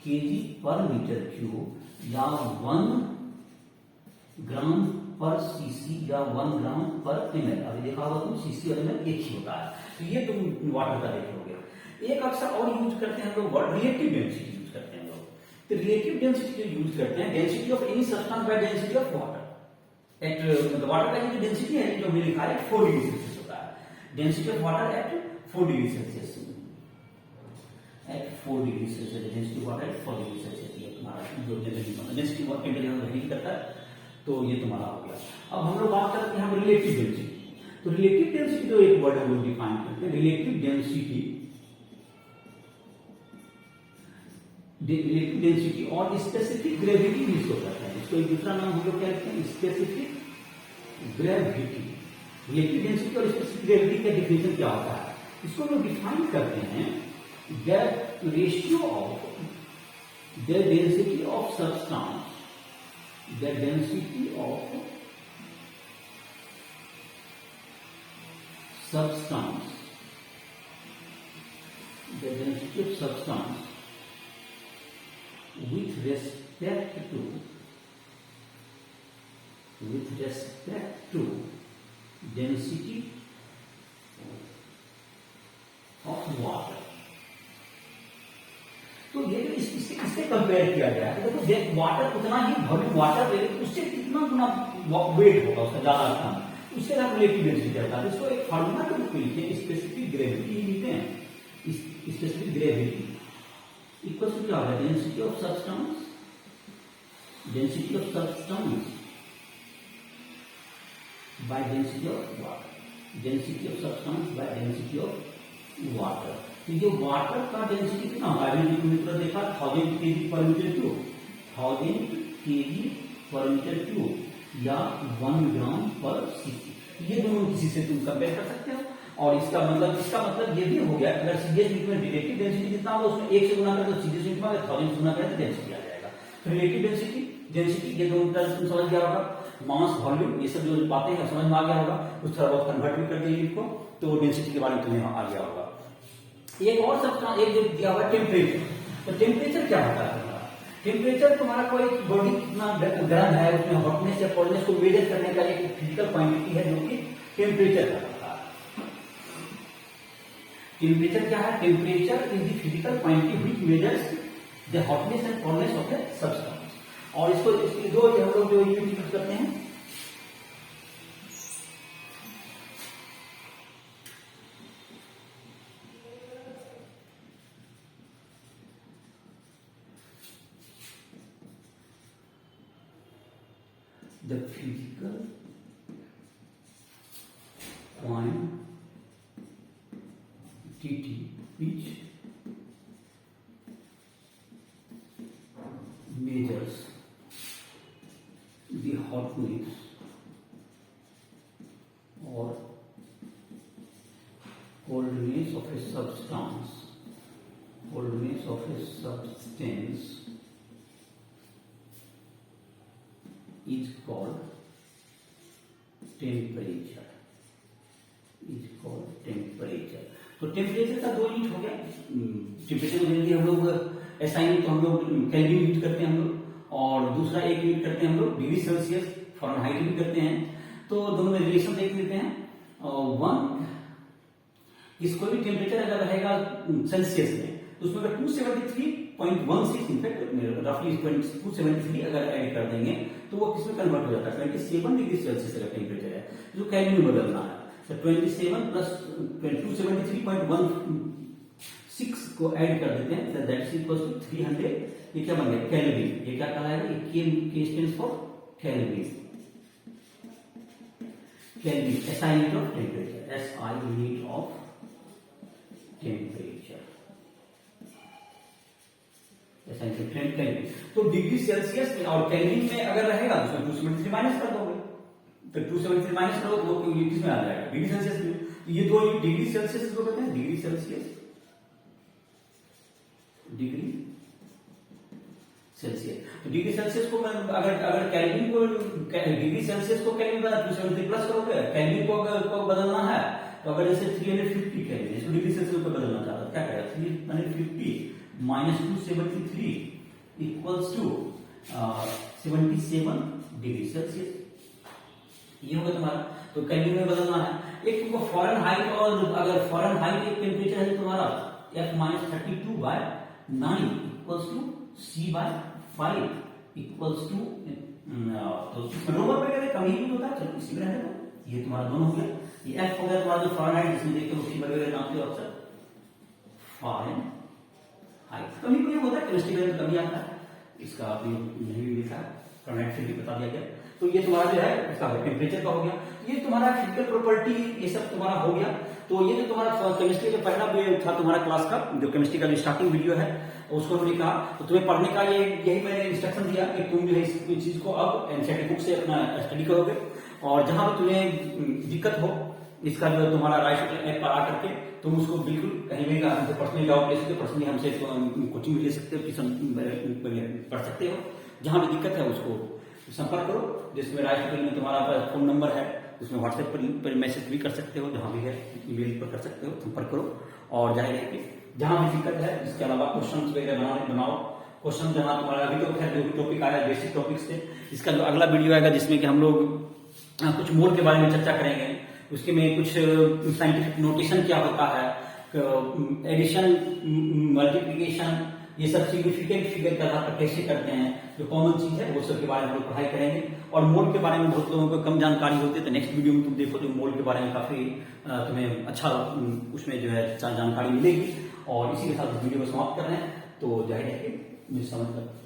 KG per metre cube या 1 ग्राम पर सीसी या 1 ग्राम पर एमएल। अभी देखा होगा तुम सीसी और एमएल एक ही होता है। तो ये तुम वाटर का देखोगे। एक अक्सर और यूज करते हैं लोग, रिलेटिव डेंसिटी यूज करते हैं लोग। तो रिलेटिव डेंसिटी जो यूज करते हैं, density of any substance by density of water eight, मतलब वाटर का जो डेंसिटी है जो हमने लिखा है 4 डिग्री सेल्सियस होता है। Density of water at 4 degree Celsius, at 4 degree Celsius, density of water at 4 degree Celsius, ये तुम्हारा जो डेंसिटी ऑफ टेम्परेचर वेरी करता है। तो ये तुम्हारा हो गया। अब हम लोग बात करते हैं यहाँ पर रिलेटिव डेंसिटी। तो रिलेटिव डेंसिटी जो एक वर्ड हम लोग डिफाइन करते हैं, रिलेटिव डेंसिटी, रिलेटिव डेंसिटी और स्पेसिफिक ग्रेविटी भी इसको कहते हैं। इसको एक दूसरा नाम हम लोग क्या रखते हैं, स्पेसिफिक ग्रेविटी। रिलेटिव डेंसिटी और स्पेसिफिक ग्रेविटी का डिफिनेशन क्या होता है, इसको हम डिफाइन करते हैं that ratio of the density of substance, the density of substance, the density of substance with respect to density of water. तो ये इससे कंपेयर किया गया है। देखो वाटर उतना ही वॉल्यूम वाटर ले उससे कितना गुना वेट होगा उसका ज्यादा कम, उसके साथ रिलेटिव डेंसिटी आता है। इसको एक फार्मूला के रूप में लिखते हैं, स्पेसिफिक ग्रेविटी लिखते हैं। स्पेसिफिक ग्रेविटी इक्वल टू क्या होगा, density of substance by density of water, density of substance by density of water. तो ये वाटर का डेंसिटी कितना होगा, अभी तुमने देखा 1000 kg पर मीटर क्यूब, 1000 kg पर मीटर क्यूब या 1 ग्राम पर सीसी। ये दोनों किसी से तुम कंपेयर कर सकते हो। और इसका मतलब ये भी हो गया, अगर सीधे यूनिट में रिलेटिव डेंसिटी जितना होगा उसमें 1 से गुना करें तो सीधे यूनिट में, अगर 1000 से गुना करें तो डेंसिटी आ जाएगा। तो रिलेटिव डेंसिटी ये दोनों टर्म तुम समझ गया होगा। मास वॉल्यूम ये सब जो बातें हैं समझ में आ गया होगा, उस तरह बहुत कन्वर्ट भी कर दिया यूनिट को, तो डेंसिटी के बारे में तुम्हें आ गया होगा। एक और सब्सटेंस एक जो दिया हुआ टेम्परेचर। तो टेम्परेचर क्या होता है, टेम्परेचर तुम्हारा कोई बॉडी कितना गर्म है, उसमें हॉटनेस या कोल्डनेस को मेजर करने का एक फिजिकल क्वांटिटी है जो कि टेम्परेचर का होता है। टेम्परेचर क्या है, temperature is the physical quantity which measures the hotness and coldness of the substance. और इसको इसकी दो हम लोग जो यूनिट यूज करते हैं, the physical quantity which measures the hotness or coldness of a substance, is called temperature, तो टेम्परेचर का दो यूनिट हो गया। टेम्परेचर को जनरली हम लोग ऐसा यूनिट तो हम लोग केल्विन यूज करते हैं हम लोग, और दूसरा एक यूनिट करते हैं हम लोग डिग्री सेल्सियस, फ़ारेनहाइट भी करते हैं। तो दोनों में रिलेशन देख लेते हैं। वन इसको भी टेम्परेचर अगर रहेगा सेल्सियस में तो उसमें अगर 273.16 इनफैक्ट रफली 273 अगर ऐड कर देंगे तो वो किसमें कन्वर्ट हो जाता है, 27 डिग्री सेल्सियस अगर टेम्परेचर है जो केल्विन में बदलना है। तो 27 प्लस 273.16 को ऐड कर देते हैं, दैट इज इक्वल टू 300। ये क्या बन गया, केल्विन। ये क्या कहलाएगा, ये के stands for kelvin. SI unit of temperature, SI unit of temperature, ऐसा केल्विन। तो डिग्री सेल्सियस में और केल्विन में अगर रहेगा तो उसमें 273 माइनस कर दोगे, तो 273 माइनस करो तो ये किस में आ जाएगा, डिग्री सेल्सियस में। ये दो डिग्री सेल्सियस को कहते हैं डिग्री सेल्सियस, तो डिग्री सेल्सियस को अगर केल्विन को डिग्री सेल्सियस को केल्विन बना 273 प्लस करोगे, केल्विन को अगर बदलना है तो अगर जैसे 350 केल्विन इसको डिग्री सेल्सियस को बदलना चाहता है, क्या करेगा, 350 minus 273 equals to 77 degree Celsius. ये होगा तुम्हारा, तो केल्विन में बदलना है। एक तुमको फ़ारेनहाइट, और अगर फ़ारेनहाइट एक टेम्परेचर है तुम्हारा F-32/9 equals to C/5 equals to, तो नंबर पे कम ही होता है, चलो इसी में रहने दो। ये तुम्हारा दोनों हो गया। ये F हो गया तुम्हारा जो फ़ारेनहाइट, जिसमें देखते हो उसी वगैरह नाम से अक्सर फ़ारेनहाइट। कभी कभी होता है केमिस्ट्री में कभी आता है, इसका आपने नहीं भी लिखा है, फ़ारेनहाइट से भी बता दिया गया। तो ये तुम्हारा जो है इसका टेम्परेचर का हो गया। ये तुम्हारा फिजिकल प्रॉपर्टी ये सब तुम्हारा हो गया। तो ये जो तुम्हारा केमिस्ट्री का पहला था तुम्हारा क्लास का, जो केमिस्ट्री का जो स्टार्टिंग वीडियो है उसको हमने कहा, तो तुम्हें पढ़ने का यही मैंने इंस्ट्रक्शन दिया कि तुम जो है इस चीज को अब एनसीईआरटी बुक से अपना स्टडी करोगे, और जहां भी तुम्हें दिक्कत हो इसका जो तुम्हारा राइट ऐप पर आकर के तुम उसको बिल्कुल कहीं भी हमसे पर्सनली डाउट ले सकते हो, पर्सनली हमसे कोचिंग भी ले सकते हो, ट्यूशन पढ़ सकते हो। जहां भी दिक्कत है उसको संपर्क करो, जिसमें राइट में तुम्हारा फोन नंबर है, उसमें व्हाट्सएप पर मैसेज भी कर सकते हो, जहां भी है ईमेल पर कर सकते हो, संपर्क करो। और जाहिर है कि जहां भी दिक्कत है, इसके अलावा क्वेश्चन वगैरह बनाओ क्वेश्चन जहां तुम्हारा अभी तो खैर जो टॉपिक आया बेसिक टॉपिक्स थे, इसका जो अगला वीडियो आएगा जिसमें कि हम लोग कुछ मोल के बारे में चर्चा करेंगे, उसके में कुछ साइंटिफिक नोटेशन क्या होता है, एडिशन, मल्टीप्लिकेशन, ये सब सिग्निफिकेंट फिगर के आधार पर कैसे करते हैं, जो कॉमन चीज है वो सब के बारे में हम लोग पढ़ाई करेंगे। और मोल के बारे में बहुत लोगों को कम जानकारी होती है, तो नेक्स्ट वीडियो में तुम देखो तो मोल के बारे में काफी तुम्हें अच्छा उसमें जो है जानकारी मिलेगी। और इसी के साथ इस वीडियो को समाप्त कर रहे हैं। तो जाहिर है कि मुझे समझ कर